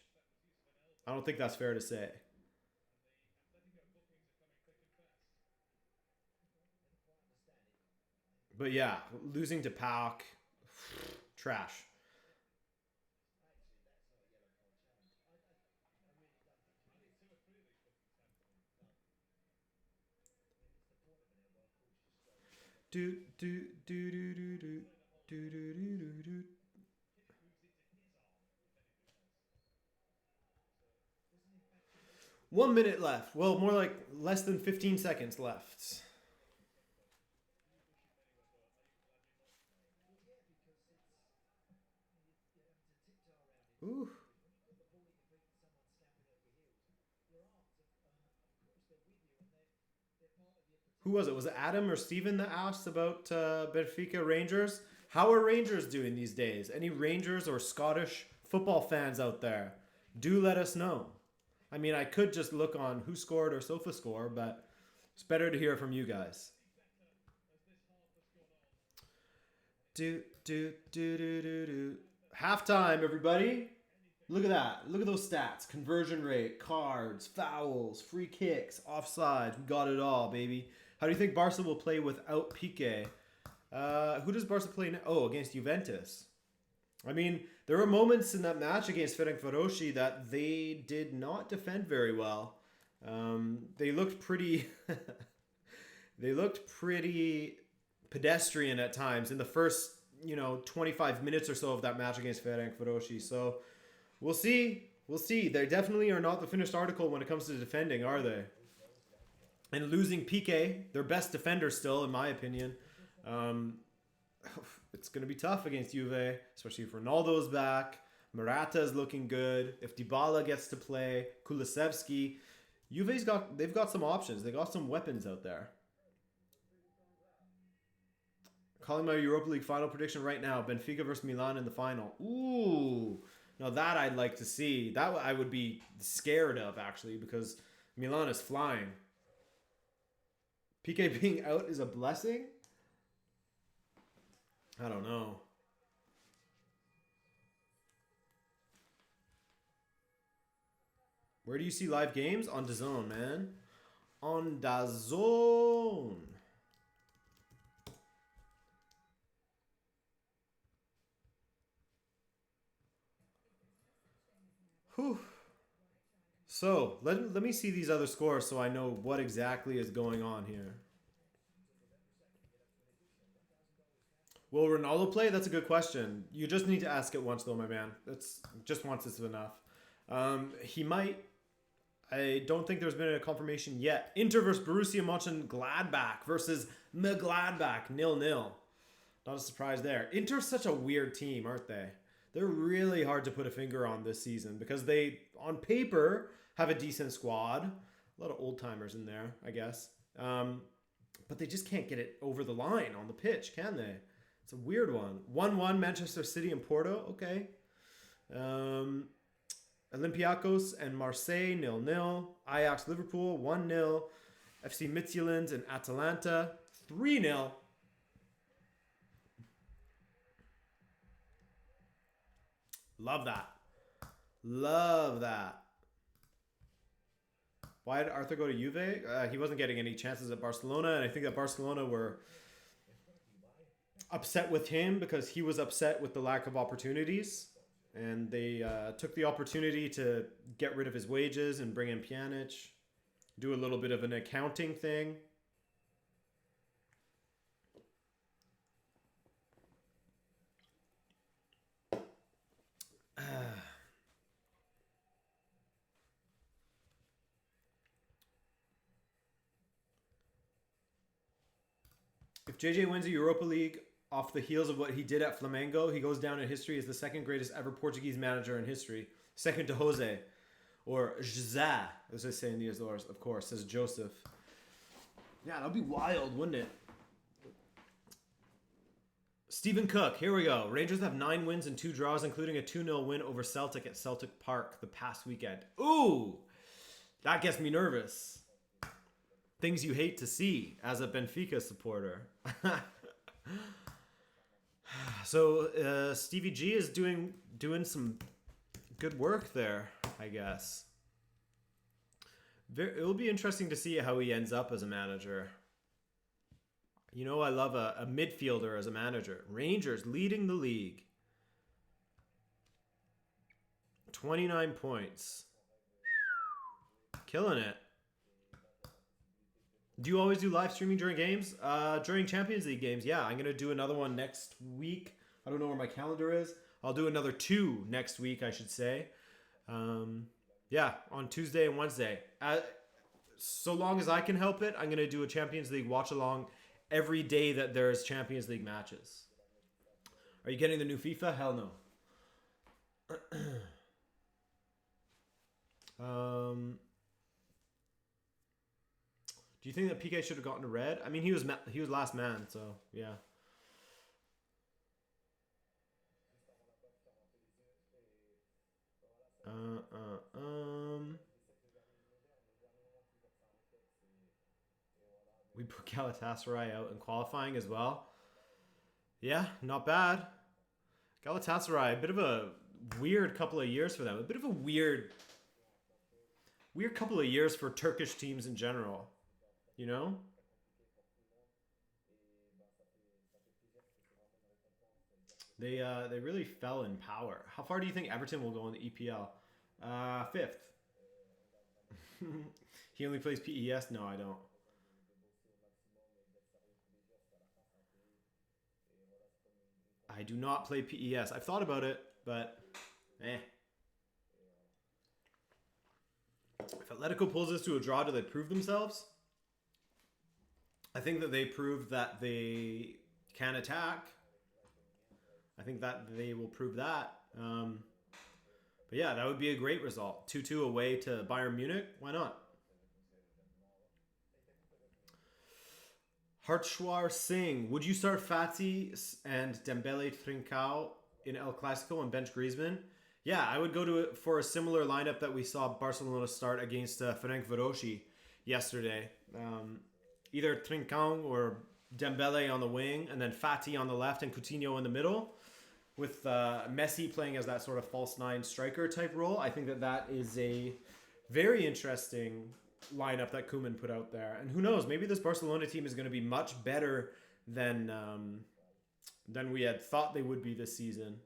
I don't think that's fair to say. But yeah, losing to PAOK, trash. Do do do do do do do do do do. 1 minute left. Well, more like less than 15 seconds left. Ooh. Who was it? Was it Adam or Steven that asked about Benfica Rangers? How are Rangers doing these days? Any Rangers or Scottish football fans out there? Do let us know. I mean, I could just look on Who Scored or SofaScore, but it's better to hear from you guys. Do. Halftime, everybody. Look at that. Look at those stats. Conversion rate, cards, fouls, free kicks, offsides. We got it all, baby. How do you think Barca will play without Piqué? Who does Barca play now? Oh, against Juventus. I mean, there were moments in that match against Ferencvárosi that they did not defend very well. They looked pretty... they looked pretty pedestrian at times in the first, 25 minutes or so of that match against Ferencvárosi. So we'll see. We'll see. They definitely are not the finished article when it comes to defending, are they? And losing Piqué, their best defender still, in my opinion. It's going to be tough against Juve, especially if Ronaldo's back. Morata is looking good. If Dybala gets to play, Kulusevski. They've got some options. They got some weapons out there. Calling my Europa League final prediction right now. Benfica versus Milan in the final. Ooh. Now that I'd like to see. That I would be scared of, actually, because Milan is flying. Piqué being out is a blessing? I don't know. Where do you see live games? On DAZN, man. On DAZN. Whew. So, let me see these other scores so I know what exactly is going on here. Will Ronaldo play? That's a good question. You just need to ask it once, though, my man. That's just once is enough. He might. I don't think there's been a confirmation yet. Inter versus Borussia Mönchengladbach versus Mönchengladbach 0-0. Not a surprise there. Inter's such a weird team, aren't they? They're really hard to put a finger on this season because they, on paper, have a decent squad. A lot of old timers in there, I guess. But they just can't get it over the line on the pitch, can they? It's a weird one. 1-1 Manchester City and Porto. Okay. Olympiacos and Marseille 0-0. Ajax Liverpool 1-0. FC Midtjylland and Atalanta 3-0. Love that. Love that. Why did Arthur go to Juve? He wasn't getting any chances at Barcelona, and I think that Barcelona were upset with him because he was upset with the lack of opportunities. And they took the opportunity to get rid of his wages and bring in Pjanic. Do a little bit of an accounting thing. If JJ wins a Europa League off the heels of what he did at Flamengo, he goes down in history as the second greatest ever Portuguese manager in history. Second to Jose. Or José, as I say in the Azores, of course, says Joseph. Yeah, that'd be wild, wouldn't it? Stephen Cook, here we go. Rangers have 9 wins and 2 draws, including a 2-0 win over Celtic at Celtic Park the past weekend. Ooh! That gets me nervous. Things you hate to see as a Benfica supporter. So Stevie G is doing some good work there, I guess. It will be interesting to see how he ends up as a manager. You know, I love a midfielder as a manager. Rangers leading the league. 29 points. Killing it. Do you always do live streaming during games? During Champions League games, yeah. I'm going to do another one next week. I don't know where my calendar is. I'll do another 2 next week, I should say. Yeah, on Tuesday and Wednesday. So long as I can help it, I'm going to do a Champions League watch-along every day that there's Champions League matches. Are you getting the new FIFA? Hell no. Do you think that PK should have gotten a red? I mean, he was last man, so yeah. We put Galatasaray out in qualifying as well. Yeah, not bad. Galatasaray, a bit of a weird couple of years for them. A bit of a weird couple of years for Turkish teams in general. You know? They really fell in power. How far do you think Everton will go in the EPL? 5th. He only plays PES? No, I don't. I do not play PES. I've thought about it, but If Atletico pulls this to a draw, do they prove themselves? I think that they prove that they can attack. I think that they will prove that. But yeah, that would be a great result. 2-2 away to Bayern Munich. Why not? Hartschwar Singh. Would you start Fati and Dembele Trincao in El Clasico and bench Griezmann? Yeah, I would go to it for a similar lineup that we saw Barcelona start against Ferenc Varoshi yesterday. Either Trincao or Dembele on the wing, and then Fati on the left and Coutinho in the middle, with Messi playing as that sort of false nine striker type role. I think that is a very interesting lineup that Koeman put out there. And who knows, maybe this Barcelona team is going to be much better than we had thought they would be this season.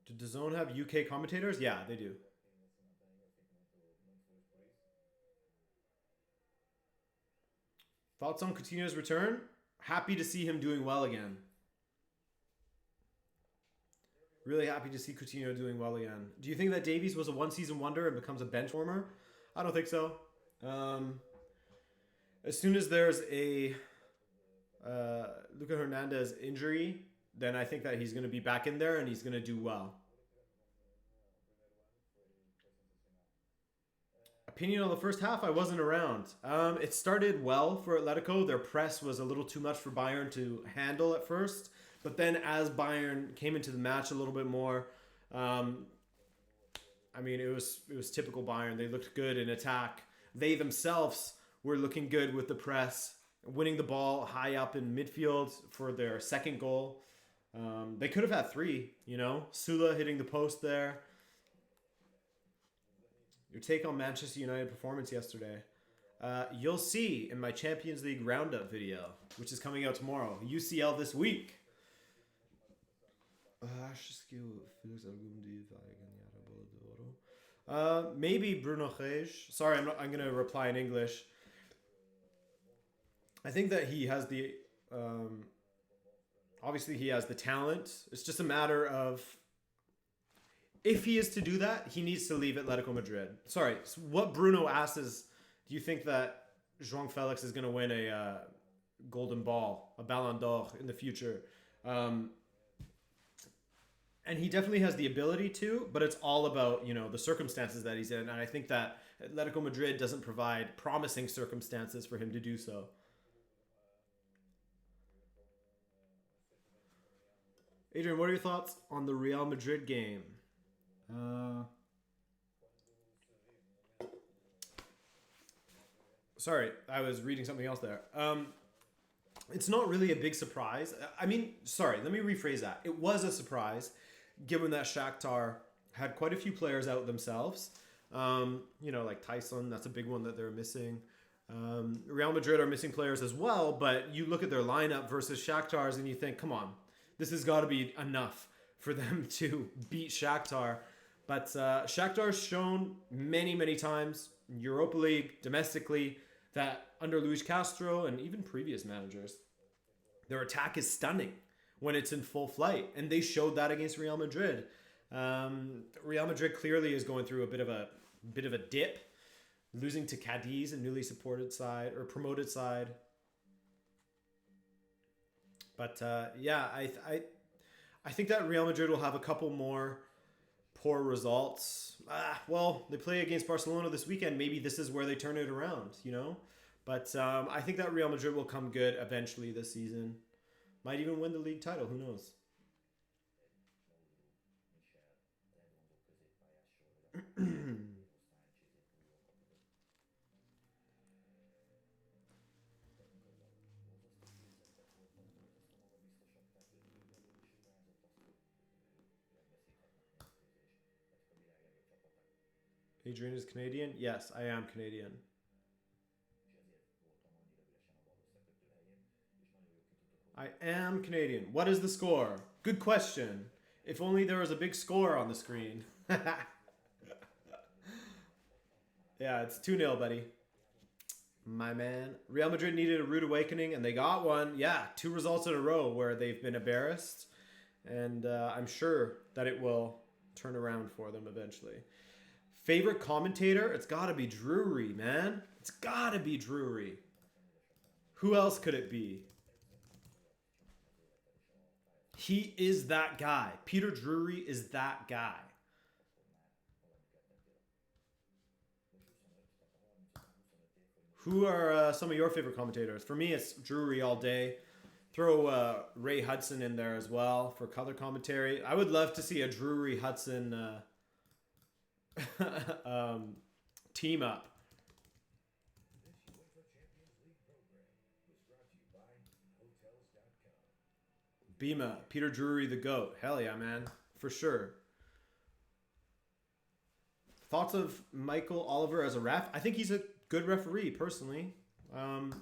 Do DAZN have UK commentators? Yeah, they do. Thoughts on Coutinho's return? Happy to see him doing well again. Really happy to see Coutinho doing well again. Do you think that Davies was a one-season wonder and becomes a bench warmer? I don't think so. As soon as there's a Luka Hernandez injury, then I think that he's going to be back in there and he's going to do well. Opinion on the first half, I wasn't around. It started well for Atletico. Their press was a little too much for Bayern to handle at first. But then as Bayern came into the match a little bit more, I mean, it was typical Bayern. They looked good in attack. They themselves were looking good with the press, winning the ball high up in midfield for their second goal. They could have had 3, you know. Sula hitting the post there. Your take on Manchester United performance yesterday. You'll see in my Champions League roundup video, which is coming out tomorrow. UCL this week. Maybe Bruno Reis. Sorry, I'm going to reply in English. I think that he has the... obviously, he has the talent. It's just a matter of... If he is to do that, he needs to leave Atletico Madrid. Sorry, so what Bruno asks is, do you think that João Felix is going to win a golden ball, a Ballon d'Or in the future? And he definitely has the ability to, but it's all about, you know, the circumstances that he's in. And I think that Atletico Madrid doesn't provide promising circumstances for him to do so. Adrian, what are your thoughts on the Real Madrid game? Sorry, I was reading something else there. It's not really a big surprise. I mean, sorry, let me rephrase that. It was a surprise, given that Shakhtar had quite a few players out themselves. You know, like Tyson, that's a big one that they're missing. Real Madrid are missing players as well, but you look at their lineup versus Shakhtar's and you think, come on, this has got to be enough for them to beat Shakhtar. But Shakhtar's shown many, many times in Europa League, domestically, that under Luis Castro and even previous managers, their attack is stunning when it's in full flight. And they showed that against Real Madrid. Real Madrid clearly is going through a bit of a dip, losing to Cadiz, a newly supported side or promoted side. But yeah, I think that Real Madrid will have a couple more poor results. Well, they play against Barcelona this weekend. Maybe this is where they turn it around, you know? But I think that Real Madrid will come good eventually this season. Might even win the league title. Who knows? Adrian is Canadian? Yes, I am Canadian. I am Canadian. What is the score? Good question. If only there was a big score on the screen. Yeah, it's 2-0, buddy. My man. Real Madrid needed a rude awakening, and they got one. Yeah, 2 results in a row where they've been embarrassed. And I'm sure that it will turn around for them eventually. Favorite commentator? It's got to be Drury, man. It's got to be Drury. Who else could it be? He is that guy. Peter Drury is that guy. Who are some of your favorite commentators? For me, it's Drury all day. Throw Ray Hudson in there as well for color commentary. I would love to see a Drury Hudson team up. Bima, Peter Drury, the GOAT. Hell yeah, man. For sure. Thoughts of Michael Oliver as a ref? I think he's a good referee, personally. There's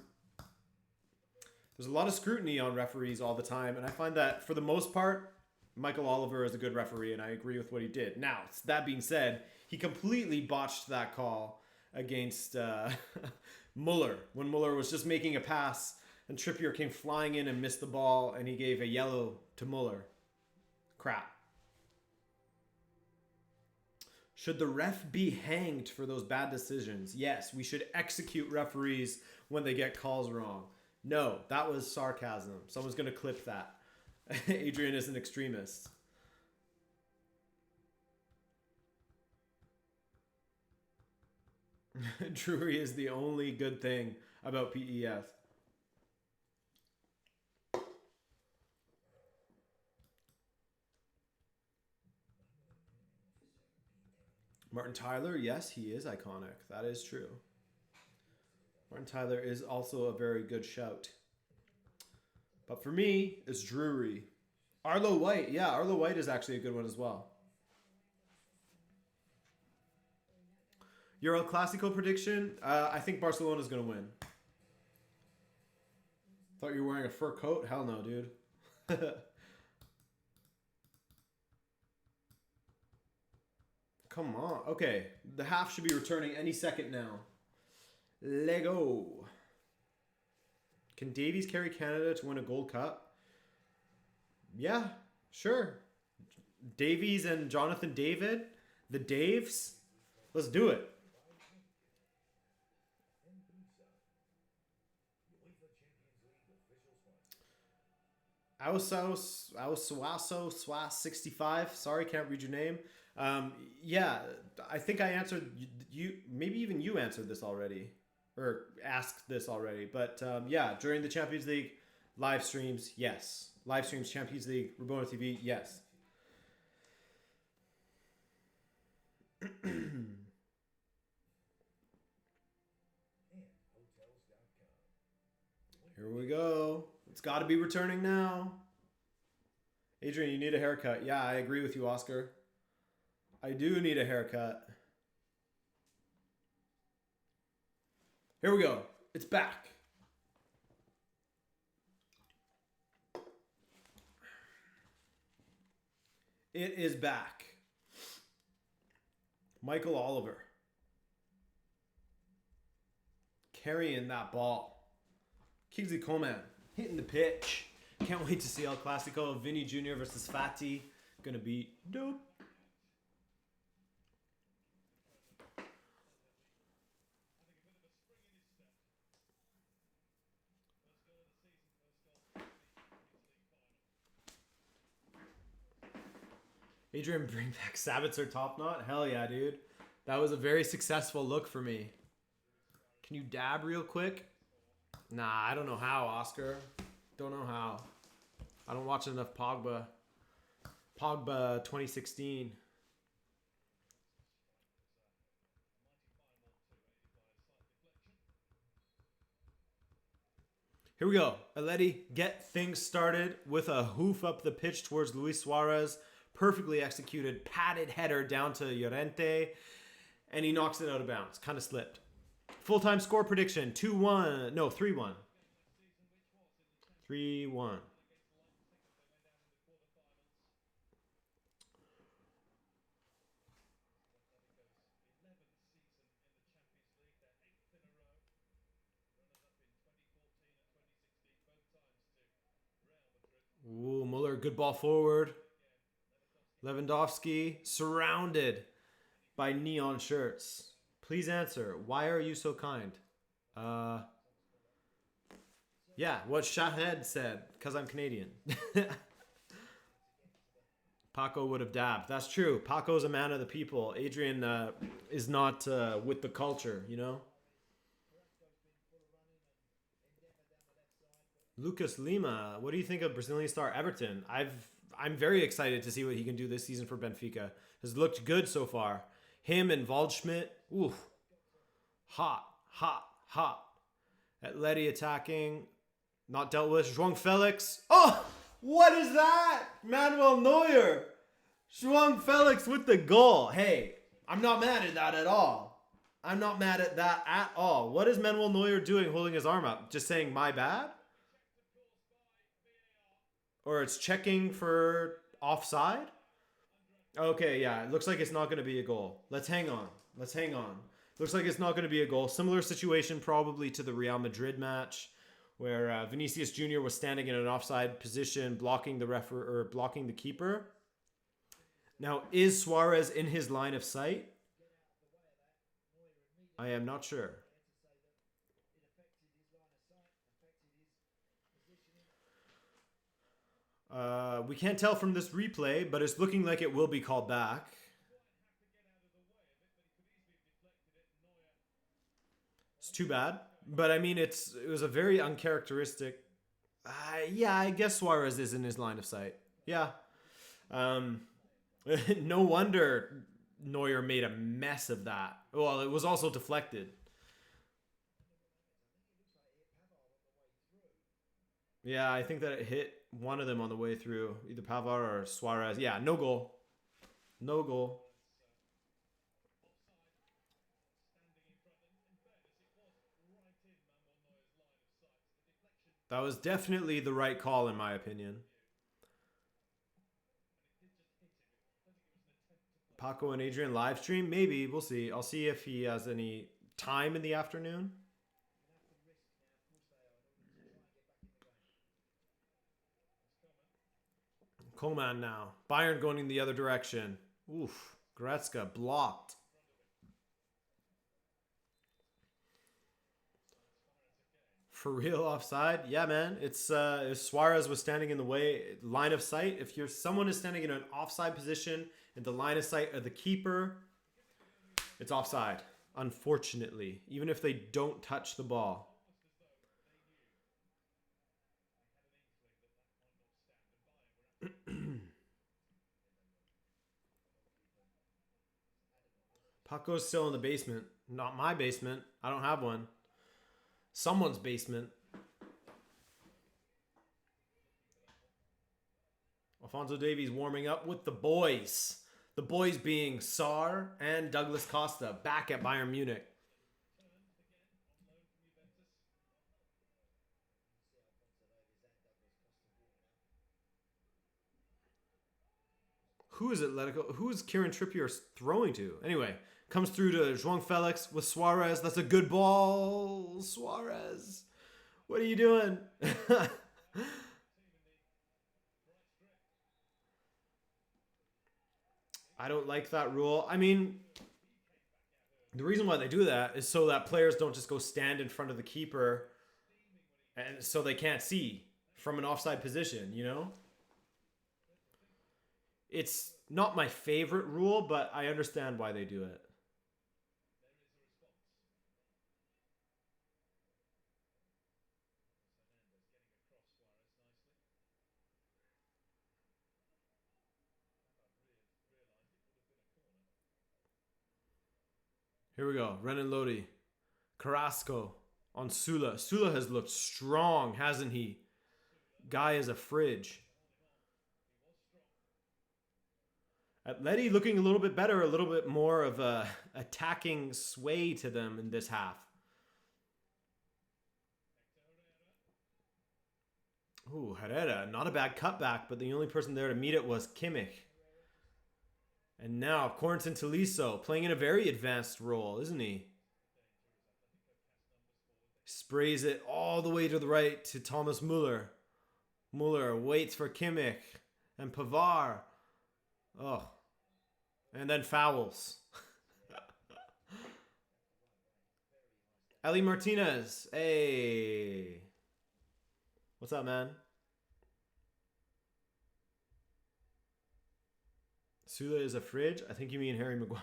a lot of scrutiny on referees all the time, and I find that, for the most part, Michael Oliver is a good referee, and I agree with what he did. Now, that being said, he completely botched that call against Muller, when Muller was just making a pass, and Trippier came flying in and missed the ball, and he gave a yellow to Muller. Crap. Should the ref be hanged for those bad decisions? Yes, we should execute referees when they get calls wrong. No, that was sarcasm. Someone's going to clip that. Adrian is an extremist. Drury is the only good thing about PES. Martin Tyler, yes, he is iconic. That is true. Martin Tyler is also a very good shout. But for me, it's Drury. Arlo White. Yeah, Arlo White is actually a good one as well. Your El Clasico prediction? I think Barcelona's going to win. Thought you were wearing a fur coat? Hell no, dude. Come on. Okay. The half should be returning any second now. Lego. Can Davies carry Canada to win a Gold Cup? Yeah, sure. Davies and Jonathan David, the Daves. Let's do it. Swas 65. Sorry, can't read your name. Yeah, I think I answered you. Maybe even you answered this already, or asked this already. But yeah, during the Champions League live streams, yes. Live streams, Champions League, Rabona TV, yes. Here we go. It's got to be returning now. Adrian, you need a haircut. Yeah, I agree with you, Oscar. I do need a haircut. Here we go. It's back. It is back. Michael Oliver. Carrying that ball. Kingsley Coman hitting the pitch. Can't wait to see El Clasico. Vinny Jr. versus Fati. Gonna be dope. Adrian, bring back Sabitzer top knot? Hell yeah, dude. That was a very successful look for me. Can you dab real quick? Nah, I don't know how, Oscar. Don't know how. I don't watch enough Pogba. Pogba 2016. Here we go. Atleti get things started with a hoof up the pitch towards Luis Suarez. Perfectly executed, padded header down to Llorente. And he knocks it out of bounds. Kind of slipped. Full-time score prediction. 2-1. No, 3-1. 3-1. Ooh, Muller, good ball forward. Lewandowski, surrounded by neon shirts. Please answer. Why are you so kind? Yeah, what Shahed said. Because I'm Canadian. Paco would have dabbed. That's true. Paco's a man of the people. Adrian is not with the culture, you know? Lucas Lima, what do you think of Brazilian star Everton? I'm very excited to see what he can do this season for Benfica. Has looked good so far. Him and Waldschmidt, oof. Hot, hot, hot. Atleti attacking. Not dealt with. João Felix. Oh, what is that? Manuel Neuer. João Felix with the goal. Hey, I'm not mad at that at all. I'm not mad at that at all. What is Manuel Neuer doing holding his arm up? Just saying my bad? Or it's checking for offside? Okay, yeah. It looks like it's not going to be a goal. Let's hang on. Let's hang on. Looks like it's not going to be a goal. Similar situation probably to the Real Madrid match where Vinicius Jr. was standing in an offside position blocking the blocking the keeper. Now, is Suarez in his line of sight? I am not sure. We can't tell from this replay, but it's looking like it will be called back. It's too bad. But, I mean, it was a very uncharacteristic... yeah, I guess Suarez is in his line of sight. Yeah. No wonder Neuer made a mess of that. Well, it was also deflected. Yeah, I think that it hit one of them on the way through. Either Pavard or Suarez. Yeah, no goal. No goal. That was definitely the right call in my opinion. Paco and Adrian live stream? Maybe. We'll see. I'll see if he has any time in the afternoon. Coman now. Bayern going in the other direction. Oof. Goretzka blocked. For real offside? Yeah, man. It's if Suarez was standing in the way, line of sight. If someone is standing in an offside position in the line of sight of the keeper, it's offside. Unfortunately, even if they don't touch the ball. Paco's still in the basement. Not my basement. I don't have one. Someone's basement. Alphonso Davies warming up with the boys. The boys being Sarr and Douglas Costa back at Bayern Munich. Who is Atletico? Who is Kieran Trippier throwing to? Anyway, comes through to João Felix with Suarez. That's a good ball. Suarez. What are you doing? I don't like that rule. I mean, the reason why they do that is so that players don't just go stand in front of the keeper and so they can't see from an offside position, you know? It's not my favorite rule, but I understand why they do it. Here we go. Renan Lodi. Carrasco on Sula. Sula has looked strong, hasn't he? Guy is a fridge. Atleti looking a little bit better, a little bit more of a attacking sway to them in this half. Ooh, Herrera, not a bad cutback, but the only person there to meet it was Kimmich. And now Corentin Tolisso playing in a very advanced role, isn't he? Sprays it all the way to the right to Thomas Muller. Muller waits for Kimmich and Pavard. Oh. And then fouls. Eli Martinez. Hey. What's up, man? Sula is a fridge? I think you mean Harry Maguire.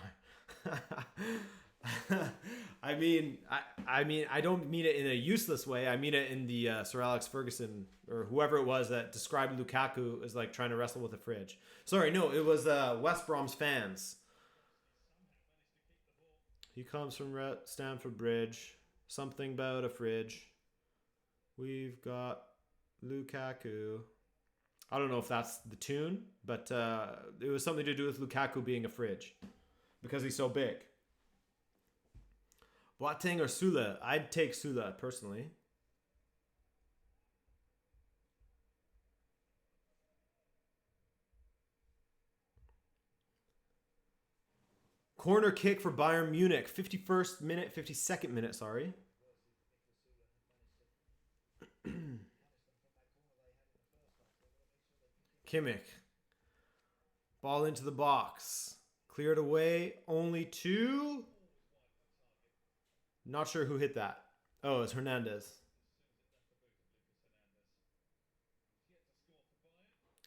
I mean, I don't mean it in a useless way. I mean it in the Sir Alex Ferguson or whoever it was that described Lukaku as like trying to wrestle with a fridge. Sorry, no, it was West Brom's fans. He comes from Stamford Bridge. Something about a fridge. We've got Lukaku. I don't know if that's the tune, but it was something to do with Lukaku being a fridge because he's so big. Boateng or Sula? I'd take Sula personally. Corner kick for Bayern Munich. 51st minute, 52nd minute, sorry. Kimmich. Ball into the box. Cleared away. Only two. Not sure who hit that. Oh, it's Hernandez.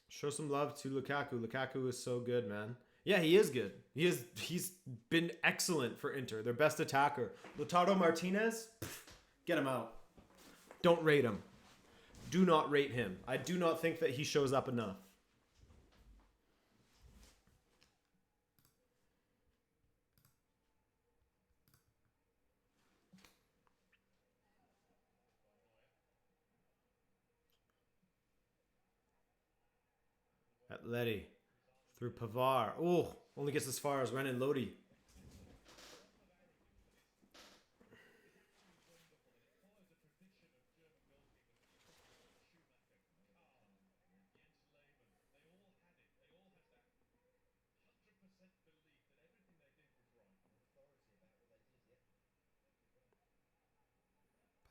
Show some love to Lukaku. Lukaku is so good, man. Yeah, he is good. He's been excellent for Inter. Their best attacker. Lautaro Martinez, get him out. Don't rate him. Do not rate him. I do not think that he shows up enough. Atleti through Pavard. Oh, only gets as far as Renan Lodi.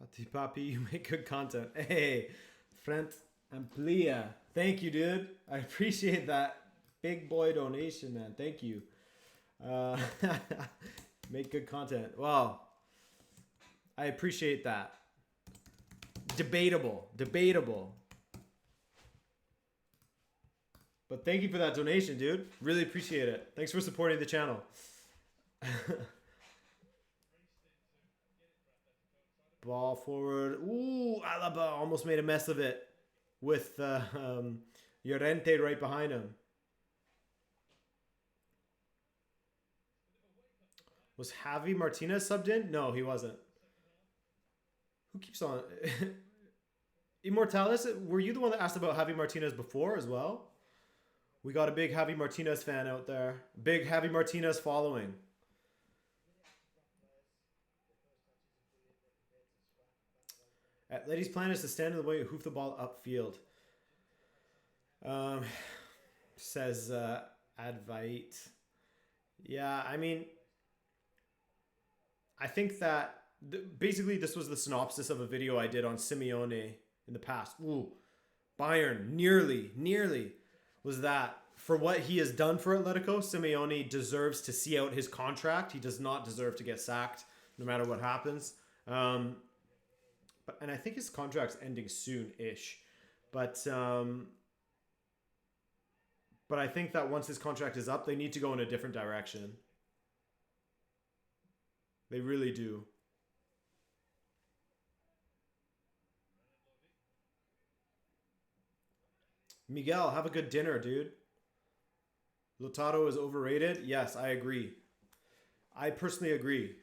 Pati Papi, you make good content. Hey, Front Amplia. Thank you, dude. I appreciate that big boy donation, man. Thank you. Make good content. Wow. I appreciate that. Debatable. But thank you for that donation, dude. Really appreciate it. Thanks for supporting the channel. Ball forward. Ooh, Alaba almost made a mess of it with Llorente right behind him. Was Javi Martinez subbed in? No, he wasn't. Who keeps on? Immortalis, were you the one that asked about Javi Martinez before as well? We got a big Javi Martinez fan out there. Big Javi Martinez following. Atleti's plan is to stand in the way and hoof the ball upfield. Says Advite. Yeah, I mean, I think that basically this was the synopsis of a video I did on Simeone in the past. Ooh, Bayern nearly was that for what he has done for Atletico, Simeone deserves to see out his contract. He does not deserve to get sacked no matter what happens. And I think his contract's ending soon-ish. But I think that once his contract is up, they need to go in a different direction. They really do. Miguel, have a good dinner, dude. Lautaro is overrated. Yes, I agree. I personally agree.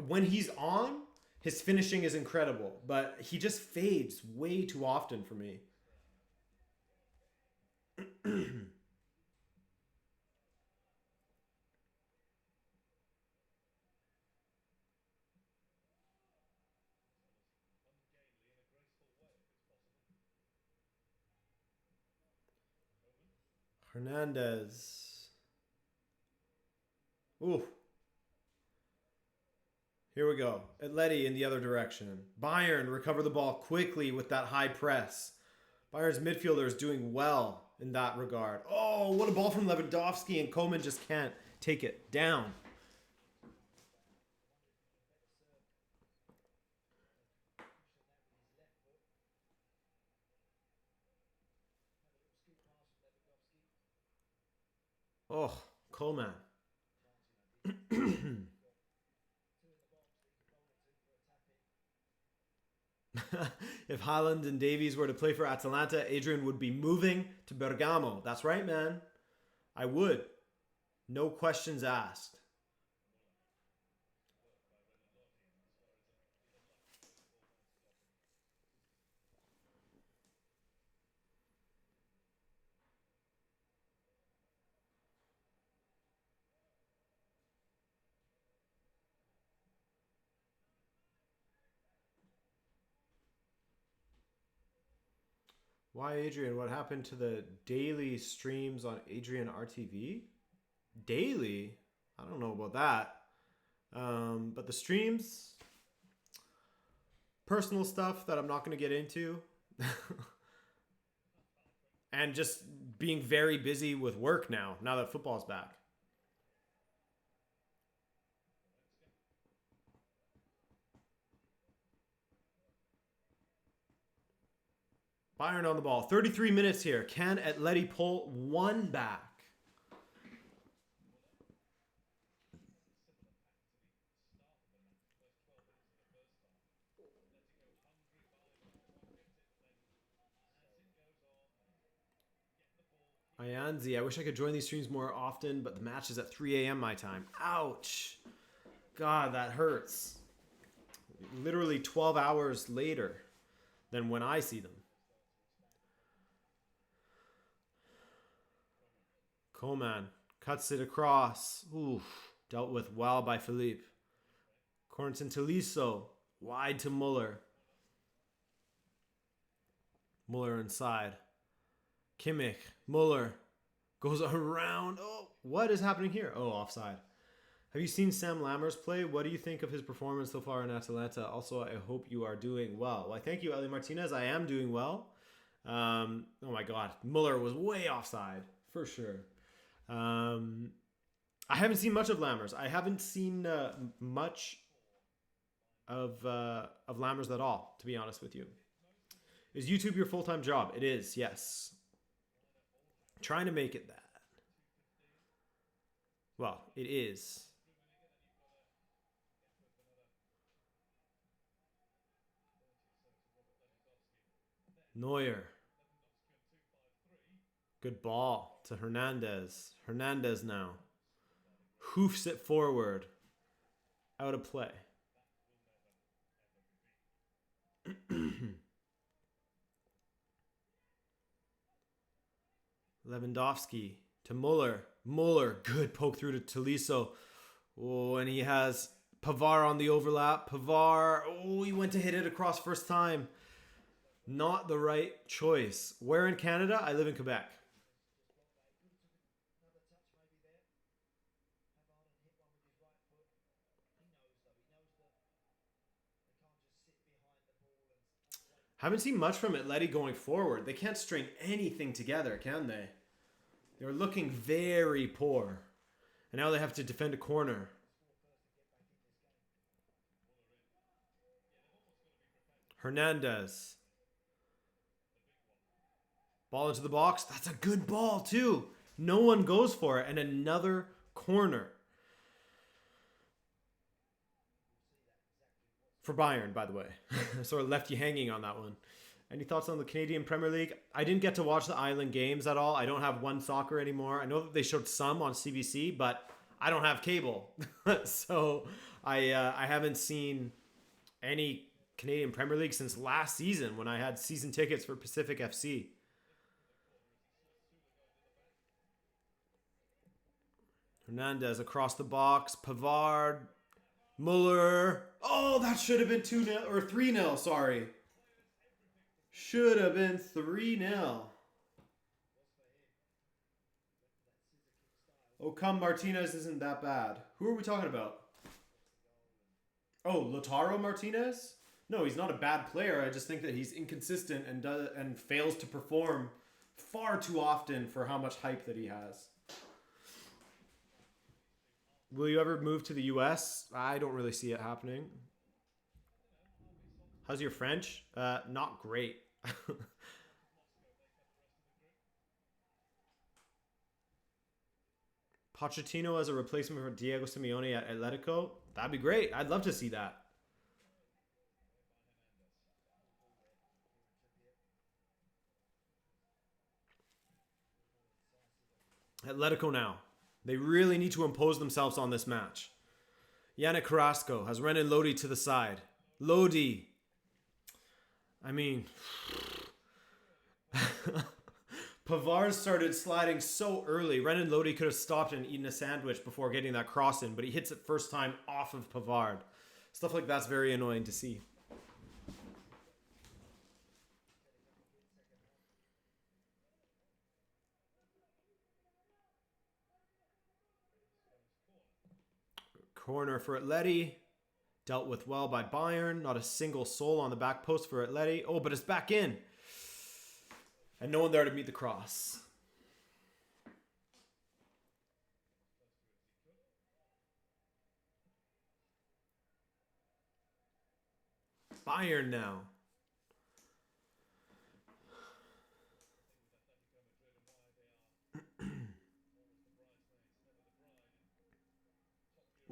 When he's on, his finishing is incredible, but he just fades way too often for me. Hernandez. Ooh. Here we go. Atleti in the other direction. Bayern recover the ball quickly with that high press. Bayern's midfielder is doing well in that regard. Oh, what a ball from Lewandowski, and Koeman just can't take it down. Oh, Koeman. If Haaland and Davies were to play for Atalanta, Adrian would be moving to Bergamo. That's right, man. I would. No questions asked. Why Adrian? What happened to the daily streams on Adrian RTV? Daily? I don't know about that. But the streams, personal stuff that I'm not going to get into. And just being very busy with work now that football's back. Bayern on the ball. 33 minutes here. Can Atleti pull one back? Ianzi, I wish I could join these streams more often, but the match is at 3 a.m. my time. Ouch. God, that hurts. Literally 12 hours later than when I see them. Coman cuts it across. Oof. Dealt with well by Philippe. Corentin Tolisso. Wide to Muller. Muller inside. Kimmich. Muller. Goes around. Oh, what is happening here? Oh, offside. Have you seen Sam Lammers play? What do you think of his performance so far in Atalanta? Also, I hope you are doing well. Why, thank you, Eli Martinez. I am doing well. Oh my God. Muller was way offside. For sure. I haven't seen much of Lammers. I haven't seen much of Lammers at all, to be honest with you. Is YouTube your full-time job? It is, yes. Trying to make it that. Well, it is. Neuer. Good ball to Hernandez. Hernandez now. Hoofs it forward. Out of play. Lewandowski to Muller. Muller, good poke through to Tolisso. Oh, and he has Pavard on the overlap. Pavard, oh, he went to hit it across first time. Not the right choice. Where in Canada? I live in Quebec. Haven't seen much from Atleti going forward. They can't string anything together, can they? They're looking very poor. And now they have to defend a corner. Hernandez. Ball into the box. That's a good ball, too. No one goes for it. And another corner. For Bayern, by the way. Sort of left you hanging on that one. Any thoughts on the Canadian Premier League? I didn't get to watch the Island games at all. I don't have One Soccer anymore. I know that they showed some on CBC, but I don't have cable. So I haven't seen any Canadian Premier League since last season when I had season tickets for Pacific FC. Hernandez across the box. Pavard. Muller. Oh, that should have been 2-0 or 3-0, sorry. Should have been 3-0. Oh, come Martinez isn't that bad. Who are we talking about? Oh, Lautaro Martinez? No, he's not a bad player. I just think that he's inconsistent and fails to perform far too often for how much hype that he has. Will you ever move to the US? I don't really see it happening. How's your French? Not great. Pochettino as a replacement for Diego Simeone at Atletico? That'd be great. I'd love to see that. Atletico now. They really need to impose themselves on this match. Yannick Carrasco has Renan Lodi to the side. Lodi. I mean, Pavard started sliding so early. Renan Lodi could have stopped and eaten a sandwich before getting that cross in, but he hits it first time off of Pavard. Stuff like that's very annoying to see. Corner for Atleti. Dealt with well by Bayern. Not a single soul on the back post for Atleti. Oh, but it's back in. And no one there to meet the cross. Bayern now.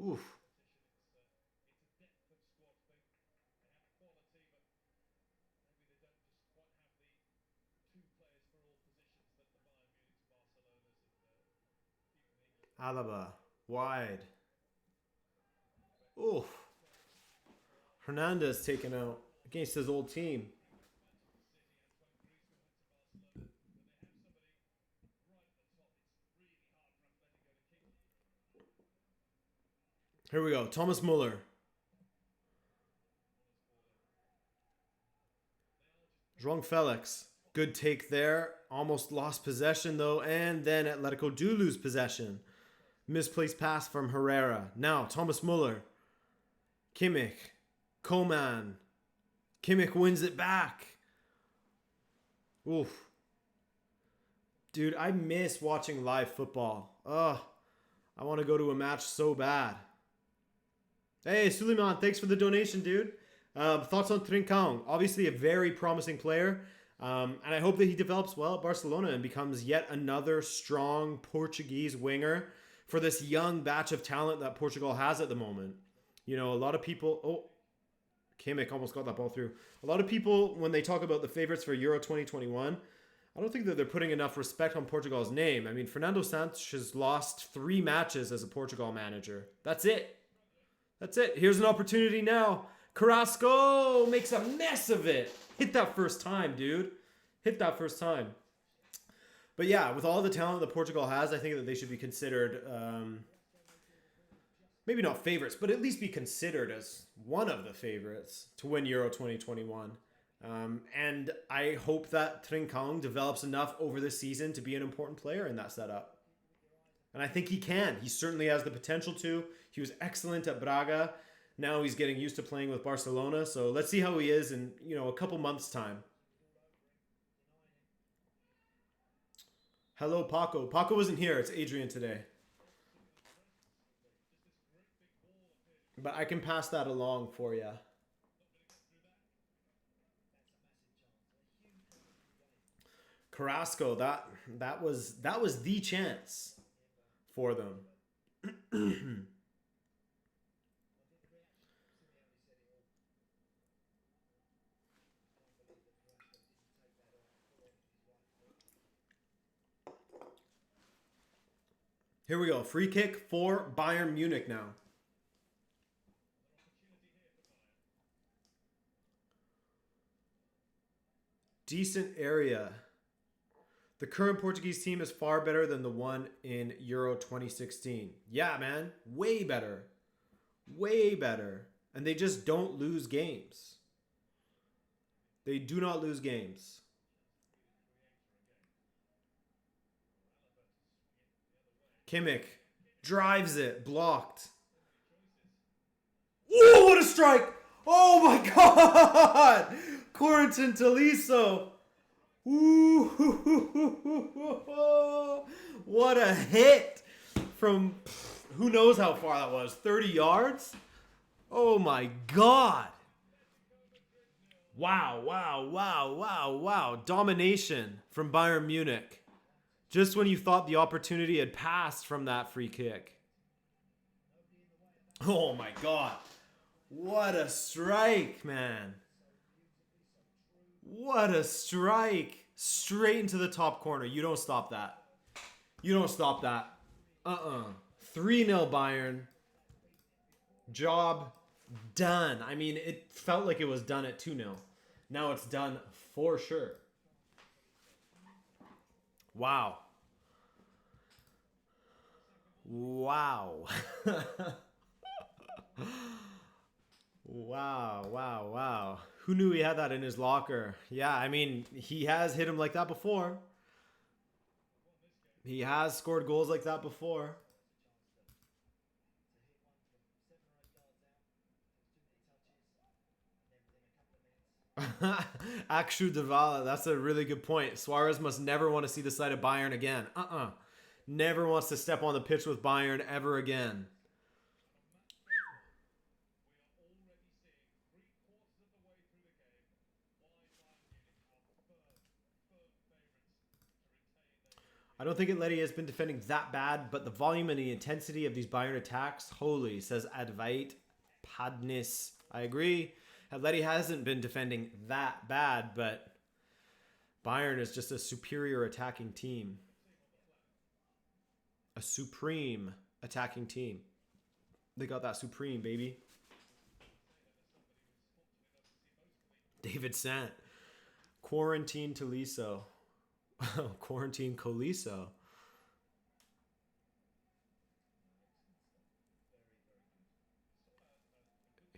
Oof. Alaba. Wide. Oof. Hernandez taken out against his old team. Here we go. Thomas Muller. João Felix. Good take there. Almost lost possession though. And then Atletico do lose possession. Misplaced pass from Herrera. Now Thomas Muller. Kimmich. Coman. Kimmich wins it back. Oof. Dude, I miss watching live football. Ugh. I want to go to a match so bad. Hey, Suleiman, thanks for the donation, dude. Thoughts on Trincão? Obviously a very promising player. And I hope that he develops well at Barcelona and becomes yet another strong Portuguese winger for this young batch of talent that Portugal has at the moment. You know, a lot of people... Oh, Kimmich almost got that ball through. A lot of people, when they talk about the favorites for Euro 2021, I don't think that they're putting enough respect on Portugal's name. I mean, Fernando Santos has lost 3 matches as a Portugal manager. That's it. That's it. Here's an opportunity now. Carrasco makes a mess of it. Hit that first time, dude. Hit that first time. But yeah, with all the talent that Portugal has, I think that they should be considered, maybe not favorites, but at least be considered as one of the favorites to win Euro 2021. And I hope that Trincão develops enough over this season to be an important player in that setup. And I think he can. He certainly has the potential to. He was excellent at Braga. Now he's getting used to playing with Barcelona. So let's see how he is in, a couple months' time. Hello, Paco. Paco isn't here. It's Adrian today. But I can pass that along for you. Carrasco, that was the chance for them. Here we go. Free kick for Bayern Munich now. Decent area. The current Portuguese team is far better than the one in Euro 2016. Yeah, man. Way better. Way better. And they just don't lose games. They do not lose games. Kimmich drives it. Blocked. Whoa, what a strike! Oh my god! Corentin Tolisso. Ooh, what a hit from who knows how far that was. 30 yards? Oh my god. Wow, wow, wow, wow, wow. Domination from Bayern Munich. Just when you thought the opportunity had passed from that free kick. Oh my god. What a strike, man. What a strike. Straight into the top corner. You don't stop that. You don't stop that. 3-0 Bayern. Job done. I mean, it felt like it was done at 2-0. Now it's done for sure. Wow. Wow. Wow. Who knew he had that in his locker? Yeah, I mean, he has hit him like that before. He has scored goals like that before. Akshu Devala, that's a really good point. Suarez must never want to see the side of Bayern again. Never wants to step on the pitch with Bayern ever again. I don't think Atleti has been defending that bad, but the volume and the intensity of these Bayern attacks, holy, says Advait Padnis. I agree. Atleti hasn't been defending that bad, but Bayern is just a superior attacking team. A supreme attacking team. They got that supreme, baby. David Sant. Quarantine Tolisso. Quarantine Coliso.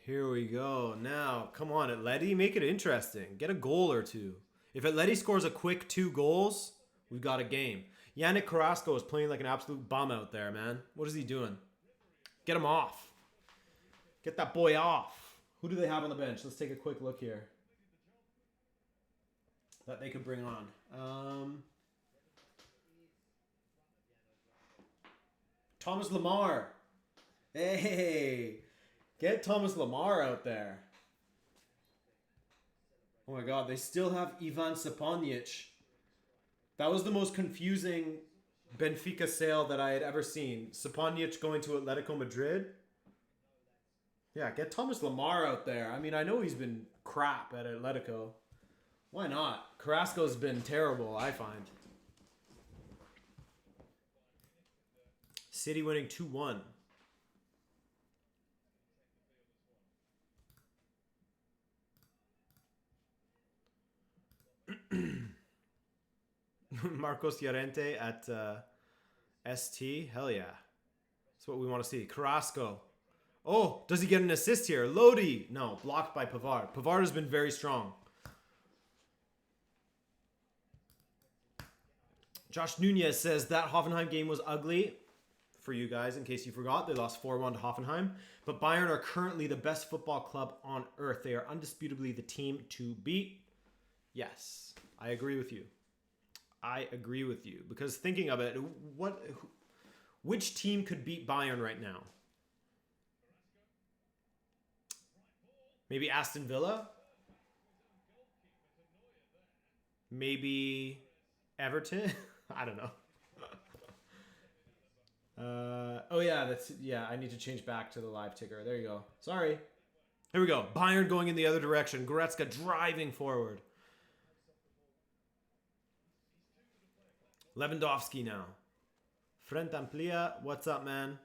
Here we go. Now, come on, Atleti, make it interesting. Get a goal or two. If Atleti scores a quick 2 goals, we've got a game. Yannick Carrasco is playing like an absolute bum out there, man. What is he doing? Get him off. Get that boy off. Who do they have on the bench? Let's take a quick look here. That they could bring on. Thomas Lamar. Hey. Get Thomas Lamar out there. Oh my god, they still have Ivan Stepanic. That was the most confusing Benfica sale that I had ever seen. Stepanic going to Atletico Madrid. Yeah, get Thomas Lamar out there. I mean, I know he's been crap at Atletico. Why not? Carrasco's been terrible, I find. City winning 2-1. Marcos Llorente at ST. Hell yeah. That's what we want to see. Carrasco. Oh, does he get an assist here? Lodi. No, blocked by Pavard. Pavard has been very strong. Josh Nunez says that Hoffenheim game was ugly. for you guys, in case you forgot. They lost 4-1 to Hoffenheim. But Bayern are currently the best football club on earth. They are undisputably the team to beat. Yes, I agree with you. I agree with you. Because thinking of it, which team could beat Bayern right now? Maybe Aston Villa? Maybe Everton? I don't know. Oh yeah, I need to change back to the live ticker. There you go. Sorry. Here we go. Bayern going in the other direction. Goretzka driving forward. Lewandowski now. Frente Amplia, what's up, man?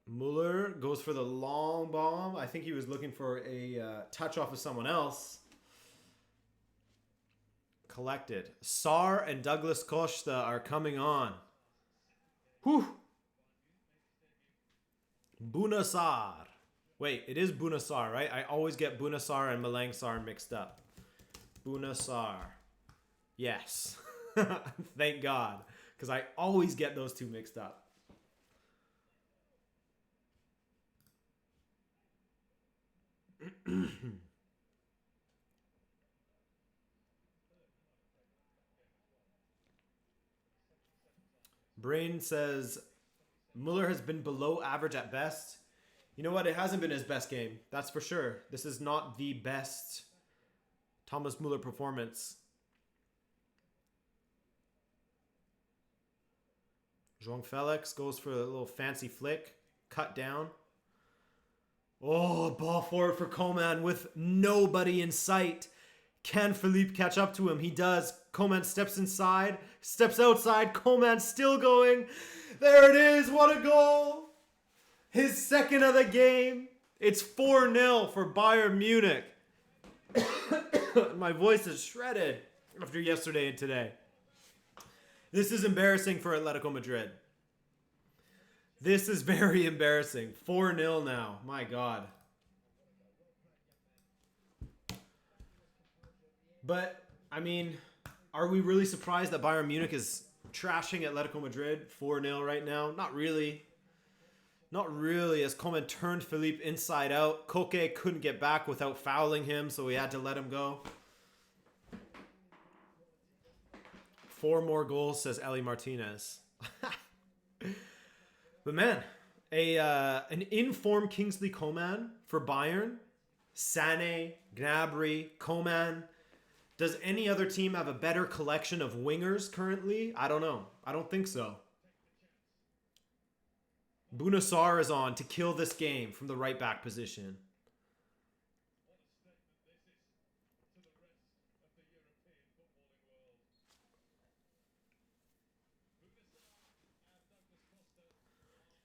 Muller goes for the long bomb. I think he was looking for a touch off of someone else. Collected. Sar and Douglas Costa are coming on. Whew. Bunasar. Wait, it is Bunasar, right? I always get Bunasar and Malang Sarr mixed up. Bunasar. Yes. Thank God. Because I always get those two mixed up. Brain says Muller has been below average at best. You know what? It hasn't been his best game. That's for sure. This is not the best Thomas Muller performance. João Felix goes for a little fancy flick. Cut down. Oh, ball forward for Coman with nobody in sight. Can Philippe catch up to him? He does. Coman steps inside, steps outside. Coman still going. There it is. What a goal. His second of the game. It's 4-0 for Bayern Munich. My voice is shredded after yesterday and today. This is embarrassing for Atletico Madrid. This is very embarrassing. 4-0 now. My God. But, I mean, are we really surprised that Bayern Munich is trashing Atletico Madrid 4-0 right now? Not really. Not really, as Coman turned Philippe inside out. Koke couldn't get back without fouling him, so we had to let him go. 4 more goals, says Eli Martinez. But man, an informed Kingsley Coman for Bayern. Sané, Gnabry, Coman. Does any other team have a better collection of wingers currently? I don't know. I don't think so. Bunasar is on to kill this game from the right back position.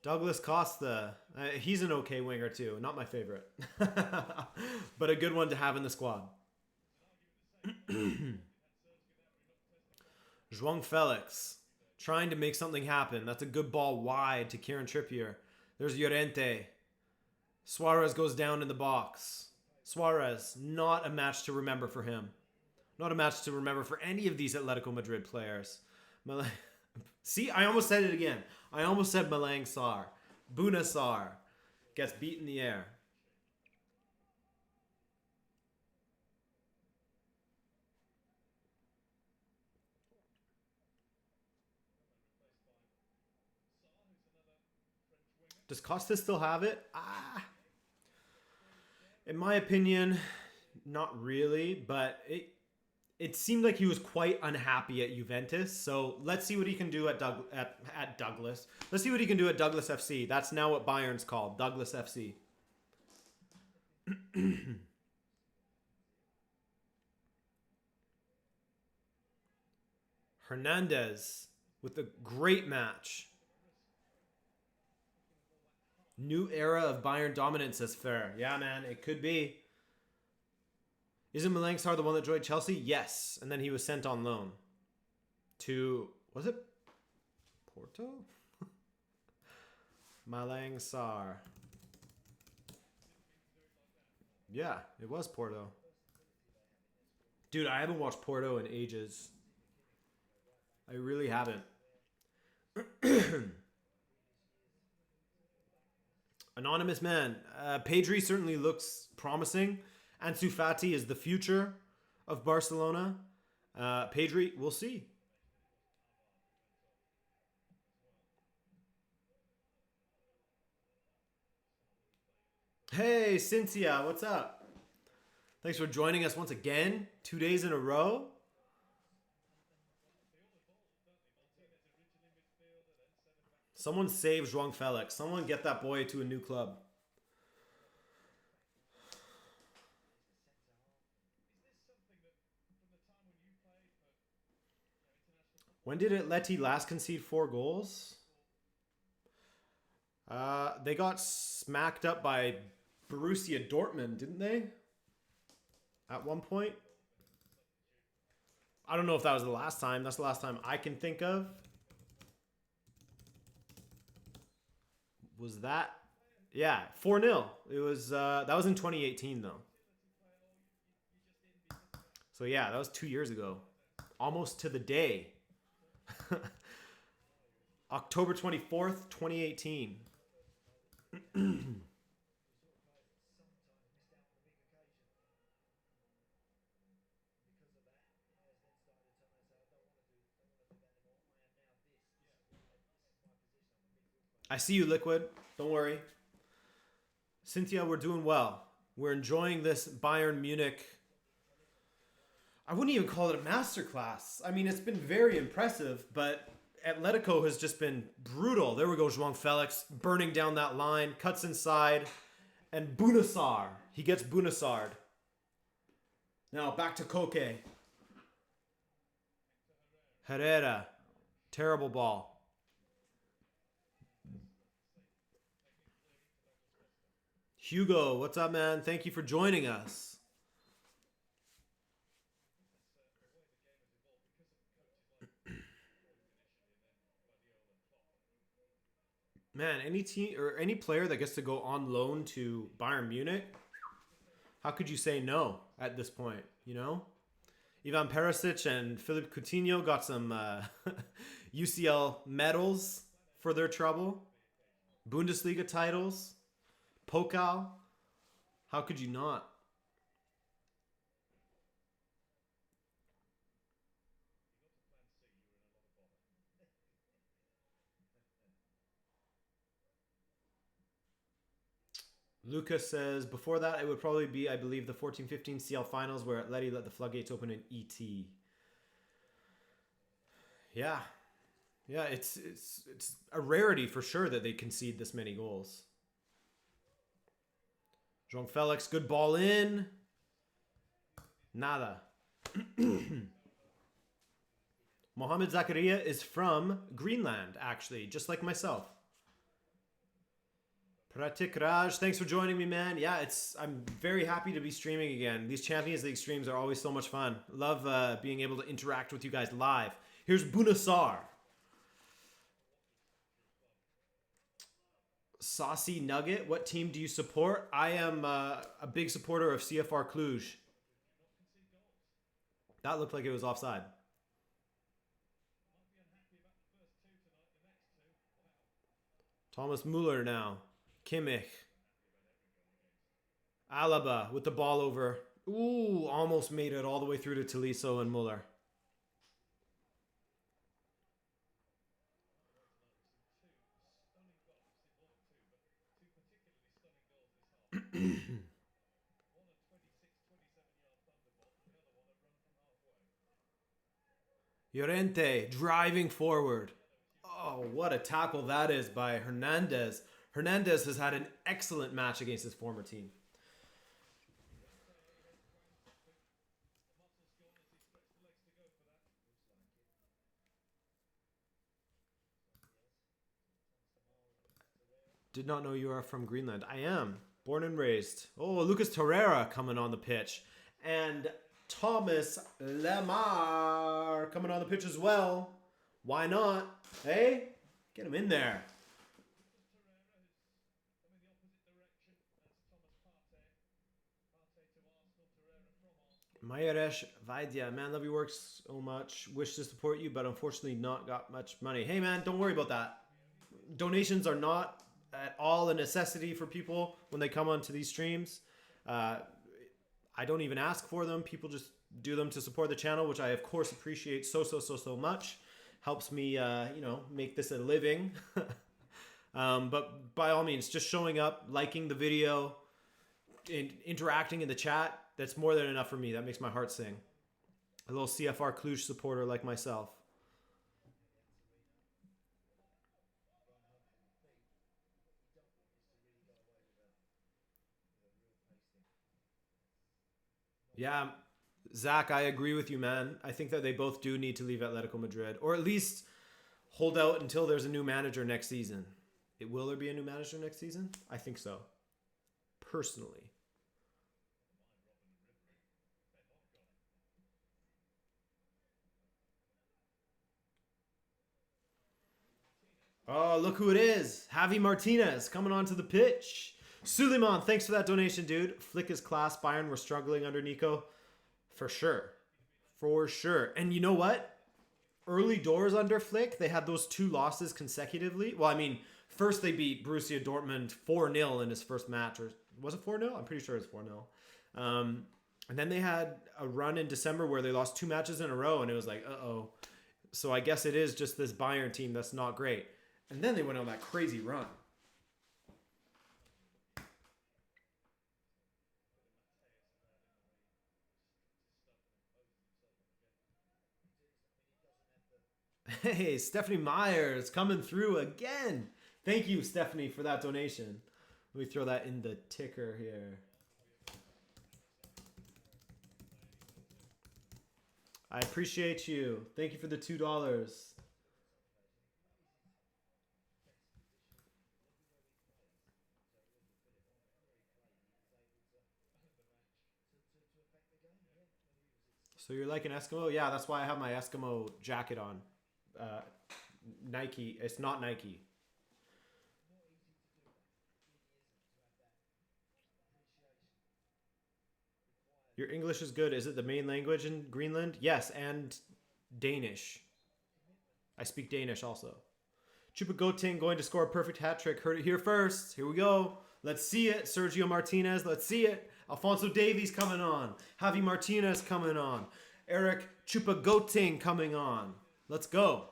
Douglas Costa. He's an okay winger too. Not my favorite. But a good one to have in the squad. João Felix. Trying to make something happen. That's a good ball wide to Kieran Trippier. There's Llorente. Suarez goes down in the box. Suarez, not a match to remember for him. Not a match to remember for any of these Atletico Madrid players. See, I almost said it again. I almost said Malang Sarr. Bunasar gets beat in the air. Does Costa still have it? In my opinion, not really, but it seemed like he was quite unhappy at Juventus. So let's see what he can do at Douglas. Let's see what he can do at Douglas FC. That's now what Bayern's called, Douglas FC. Hernandez with a great match. New era of Bayern dominance, says Fair. Yeah, man, it could be. Isn't Malang Sarr the one that joined Chelsea? Yes. And then he was sent on loan to, was it Porto? Malang Sarr. Yeah, it was Porto. Dude, I haven't watched Porto in ages. I really haven't. Anonymous man. Pedri certainly looks promising. Ansu Fati is the future of Barcelona. Pedri, we'll see. Hey, Cynthia, what's up? Thanks for joining us once again. 2 days in a row. Someone save João Felix. Someone get that boy to a new club. When did Atleti last concede 4 goals? They got smacked up by Borussia Dortmund, didn't they? At one point. I don't know if that was the last time. That's the last time I can think of. Was that? Yeah, 4-0. It was that was in 2018 though. So yeah, that was 2 years ago. Almost to the day. October 24th, 2018. I see you, Liquid. Don't worry. Cynthia, we're doing well. We're enjoying this Bayern Munich. I wouldn't even call it a masterclass. I mean, it's been very impressive, but Atletico has just been brutal. There we go, João Felix burning down that line, cuts inside, and Bunasar. He gets Bunasard. Now back to Koke. Herrera. Terrible ball. Hugo, what's up, man? Thank you for joining us. Man, any team or any player that gets to go on loan to Bayern Munich, how could you say no at this point, you know? Ivan Perisic and Philippe Coutinho got some UCL medals for their trouble. Bundesliga titles. Pokal. How could you not? Lucas says, before that, it would probably be, I believe, the 14-15 CL finals where Atleti let the floodgates open in ET. Yeah. Yeah, it's a rarity for sure that they concede this many goals. João Felix, good ball in. Nada. Mohamed Zakaria is from Greenland, actually, just like myself. Pratik Raj, thanks for joining me, man. Yeah, I'm very happy to be streaming again. These Champions League streams are always so much fun. Love being able to interact with you guys live. Here's Bunasar. Saucy Nugget, what team do you support? I am a big supporter of CFR Cluj. That looked like it was offside. Thomas Muller now. Kimmich. Alaba with the ball over. Ooh, almost made it all the way through to Tolisso and Muller. Llorente driving forward. Oh, what a tackle that is by Hernandez. Hernandez has had an excellent match against his former team. Did not know you are from Greenland. I am. Born and raised. Oh, Lucas Torreira coming on the pitch. And Thomas Lemar coming on the pitch as well. Why not? Hey, get him in there. Mayaresh Vaidya, man, love your work so much. Wish to support you, but unfortunately not got much money. Hey, man, don't worry about that. Donations are not at all a necessity for people when they come onto these streams. I don't even ask for them. People just do them to support the channel, which I, of course, appreciate so much. Helps me, make this a living. But by all means, just showing up, liking the video, and interacting in the chat, that's more than enough for me. That makes my heart sing. A little CFR Cluj supporter like myself. Yeah, Zach, I agree with you, man. I think that they both do need to leave Atletico Madrid, or at least hold out until there's a new manager next season. Will there be a new manager next season? I think so. Personally. Oh, look who it is. Javi Martinez coming onto the pitch. Suleiman, thanks for that donation, dude. Flick is class. Bayern were struggling under Nico. For sure. For sure. And you know what? Early doors under Flick, they had those 2 losses consecutively. Well, I mean, first they beat Borussia Dortmund 4-0 in his first match. Or was it 4-0? I'm pretty sure it was 4-0. And then they had a run in December where they lost 2 matches in a row, and it was like, uh-oh. So I guess it is just this Bayern team that's not great. And then they went on that crazy run. Hey, Stephanie Myers coming through again. Thank you, Stephanie, for that donation. Let me throw that in the ticker here. I appreciate you. Thank you for the $2. So you're like an Eskimo? Yeah, that's why I have my Eskimo jacket on. Nike. It's not Nike. Your English is good. Is it the main language in Greenland? Yes, and Danish. I speak Danish also. Chupagoting going to score a perfect hat trick. Heard it here first. Here we go. Let's see it. Sergio Martinez. Let's see it. Alphonso Davies coming on. Javi Martinez coming on. Eric Chupagoting coming on. Let's go.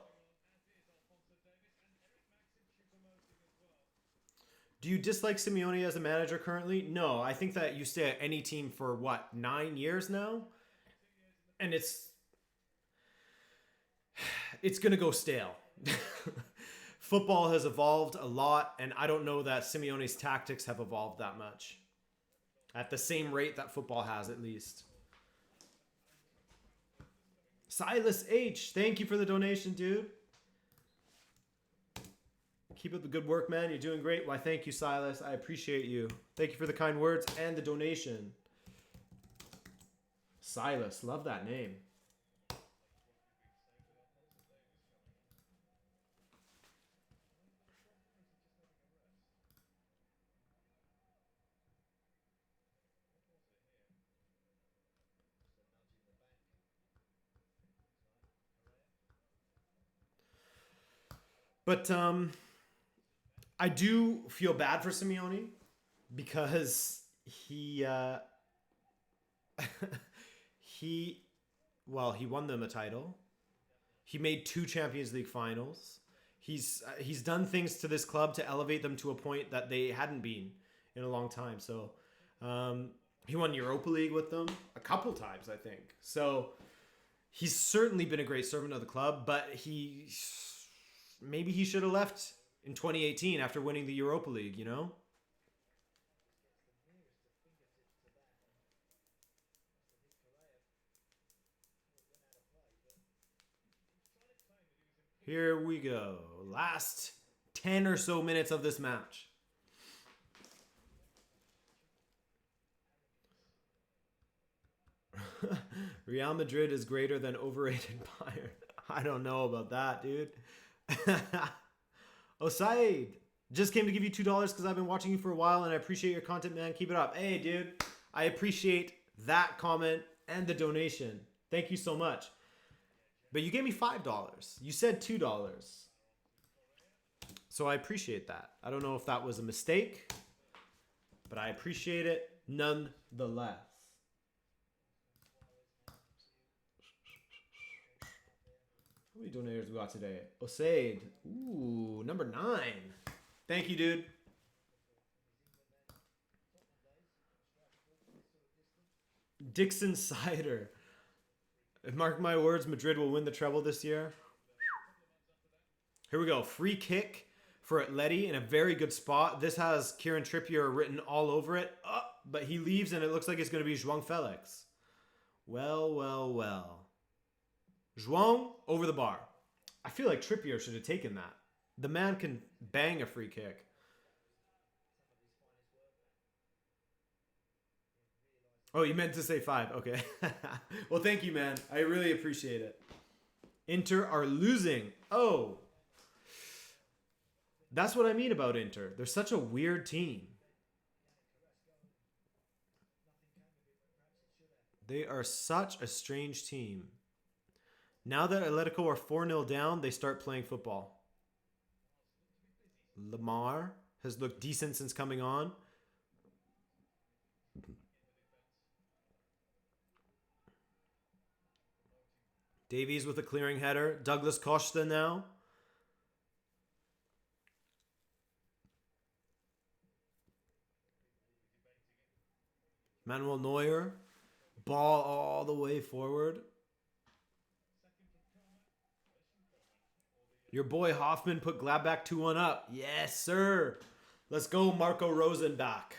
Do you dislike Simeone as a manager currently? No, I think that you stay at any team for what, 9 years now? And it's going to go stale. Football has evolved a lot, and I don't know that Simeone's tactics have evolved that much. At the same rate that football has, at least. Silas H, thank you for the donation, dude. Keep up the good work, man. You're doing great. Why, thank you, Silas. I appreciate you. Thank you for the kind words and the donation. Silas, love that name. But I do feel bad for Simeone because he won them a title. He made 2 Champions League finals. He's done things to this club to elevate them to a point that they hadn't been in a long time. So he won Europa League with them a couple times, I think. So he's certainly been a great servant of the club, but maybe he should have left in 2018 after winning the Europa League, you know? Here we go. Last 10 or so minutes of this match. Real Madrid is greater than overrated Bayern. I don't know about that, dude. Osaid just came to give you $2 because I've been watching you for a while and I appreciate your content, man. Keep it up. Hey, dude, I appreciate that comment and the donation. Thank you so much. But you gave me $5. You said $2. So I appreciate that. I don't know if that was a mistake, but I appreciate it nonetheless. How many donators we got today? Osaid. Ooh, number 9. Thank you, dude. Dixon Cider. Mark my words, Madrid will win the treble this year. Here we go. Free kick for Atleti in a very good spot. This has Kieran Trippier written all over it. But he leaves and it looks like it's going to be João Felix. Well, well, well. João over the bar. I feel like Trippier should have taken that. The man can bang a free kick. Oh, you meant to say 5. Okay. Well, thank you, man. I really appreciate it. Inter are losing. Oh. That's what I mean about Inter. They're such a weird team. They are such a strange team. Now that Atletico are 4-0 down, they start playing football. Lamar has looked decent since coming on. Davies with a clearing header. Douglas Costa now. Manuel Neuer. Ball all the way forward. Your boy Hoffman put Gladbach 2-1 up. Yes, sir. Let's go, Marco Rosenbach.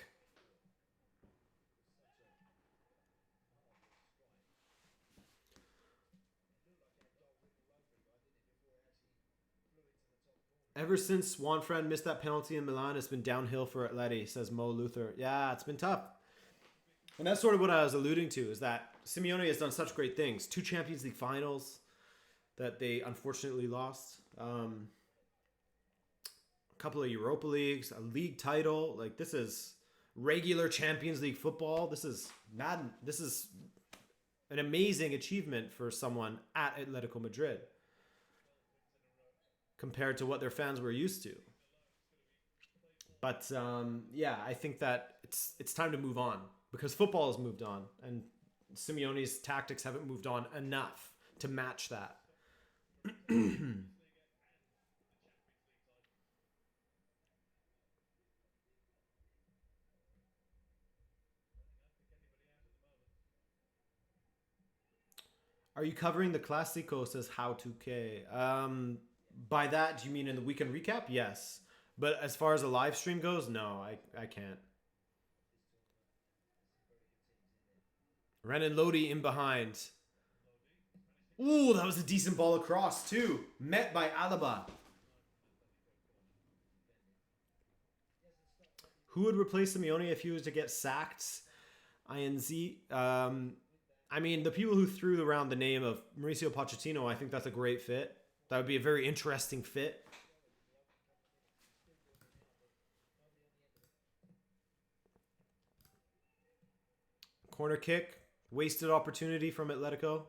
Ever since Juanfran missed that penalty in Milan, it's been downhill for Atleti, says Mo Luther. Yeah, it's been tough. And that's sort of what I was alluding to, is that Simeone has done such great things. 2 Champions League finals that they unfortunately lost. A couple of Europa Leagues, a league title. Like, this is regular Champions League football. This is mad. This is an amazing achievement for someone at Atletico Madrid compared to what their fans were used to. But yeah, I think that it's time to move on because football has moved on and Simeone's tactics haven't moved on enough to match that. Are you covering the Clásico, says How2K? By that, do you mean in the weekend recap? Yes. But as far as a live stream goes, no, I can't. Renan Lodi in behind. Ooh, that was a decent ball across, too. Met by Alaba. Who would replace Simeone if he was to get sacked? INZ. I mean, the people who threw around the name of Mauricio Pochettino, I think that's a great fit. That would be a very interesting fit. Corner kick. Wasted opportunity from Atletico.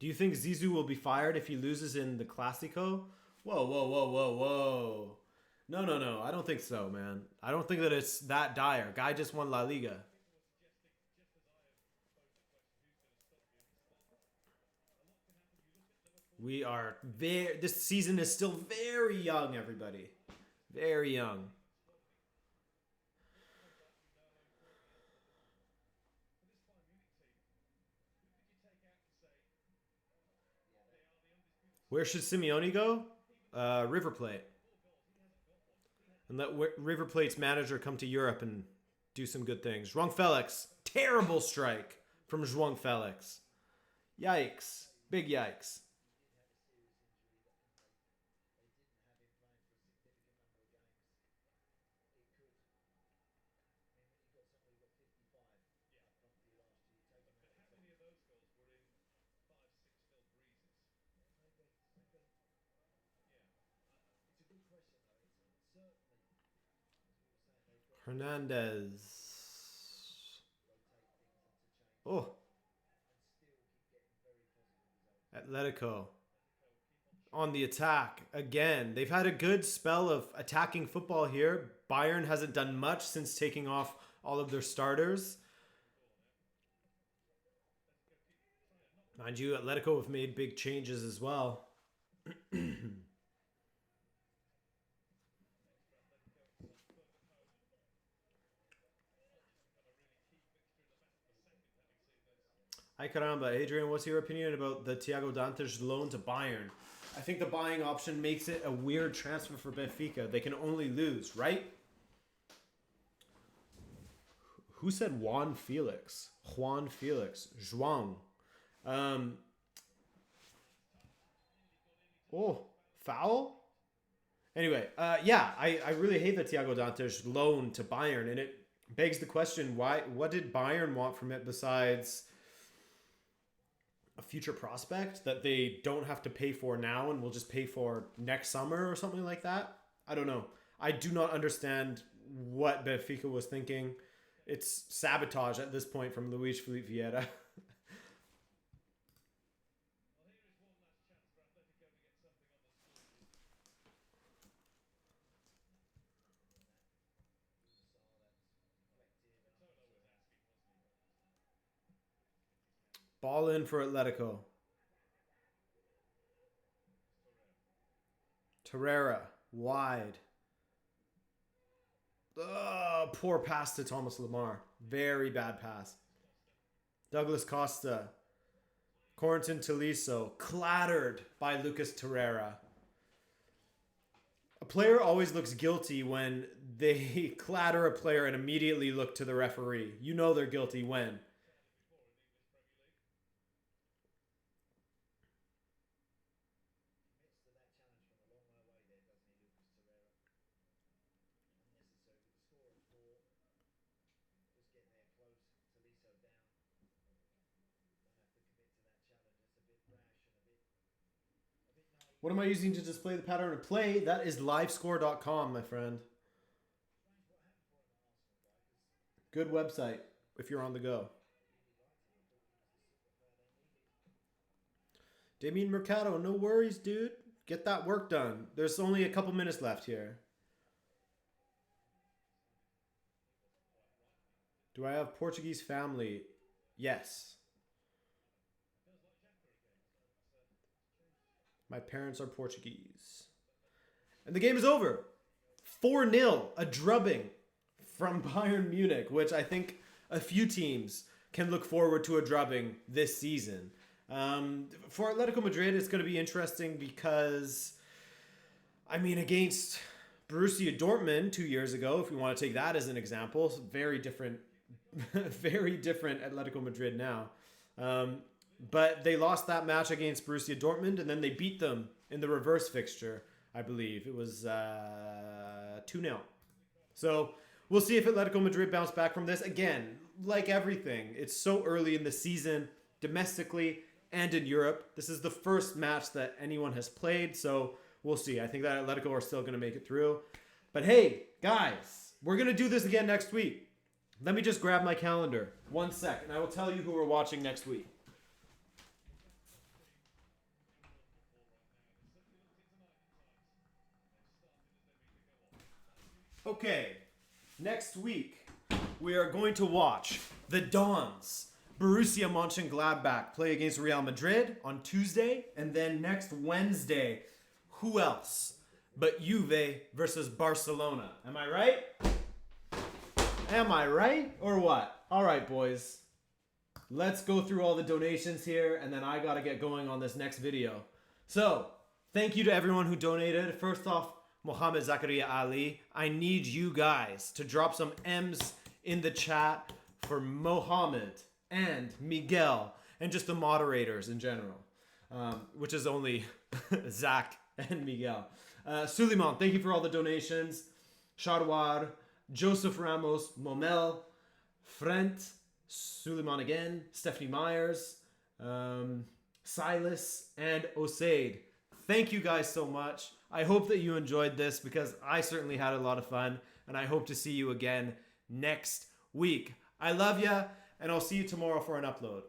Do you think Zizou will be fired if he loses in the Clásico? Whoa, whoa, whoa, whoa, whoa. No. I don't think so, man. I don't think that it's that dire. Guy just won La Liga. We are very... This season is still very young, everybody. Very young. Where should Simeone go? River Plate. And let River Plate's manager come to Europe and do some good things. João Felix. Terrible strike from João Felix. Yikes. Big yikes. Hernandez. Oh. Atletico. On the attack again. They've had a good spell of attacking football here. Bayern hasn't done much since taking off all of their starters. Mind you, Atletico have made big changes as well. Hi Caramba. Adrian, what's your opinion about the Thiago Dantas loan to Bayern? I think the buying option makes it a weird transfer for Benfica. They can only lose, right? Who said Juan Felix? Juan Felix. Zhuang. Oh, foul? Anyway, yeah, I really hate the Thiago Dantas loan to Bayern, and it begs the question, what did Bayern want from it besides a future prospect that they don't have to pay for now and will just pay for next summer or something like that? I don't know. I do not understand what Benfica was thinking. It's sabotage at this point from Luis Felipe Vieira. Ball in for Atletico. Torreira, wide. Poor pass to Thomas Lamar. Very bad pass. Douglas Costa. Corentin Tolisso. Clattered by Lucas Torreira. A player always looks guilty when they clatter a player and immediately look to the referee. You know they're guilty when. What am I using to display the pattern of play? That is livescore.com, my friend. Good website if you're on the go. Damien Mercado, no worries, dude. Get that work done. There's only a couple minutes left here. Do I have Portuguese family? Yes. My parents are Portuguese. And the game is over. 4-0, a drubbing from Bayern Munich, which I think a few teams can look forward to a drubbing this season. For Atletico Madrid, it's going to be interesting because, I mean, against Borussia Dortmund 2 years ago, if we want to take that as an example, very different Atletico Madrid now. But they lost that match against Borussia Dortmund, and then they beat them in the reverse fixture, I believe. It was 2-0. So we'll see if Atletico Madrid bounce back from this. Again, like everything, it's so early in the season, domestically and in Europe. This is the first match that anyone has played, so we'll see. I think that Atletico are still going to make it through. But hey, guys, we're going to do this again next week. Let me just grab my calendar. 1 sec, and I will tell you who we're watching next week. Okay, next week we are going to watch the Dons, Borussia Mönchengladbach, play against Real Madrid on Tuesday, and then next Wednesday, who else but Juve versus Barcelona? Am I right? Am I right or what? All right, boys. Let's go through all the donations here, and then I got to get going on this next video. So, thank you to everyone who donated. First off, Mohammed Zakaria Ali, I need you guys to drop some M's in the chat for Mohammed and Miguel and just the moderators in general, which is only Zach and Miguel. Suleiman, thank you for all the donations. Sharwar, Joseph Ramos, Momel, Frent, Suleiman again, Stephanie Myers, Silas, and Osaid. Thank you guys so much. I hope that you enjoyed this because I certainly had a lot of fun. and I hope to see you again next week. I love ya, and I'll see you tomorrow for an upload.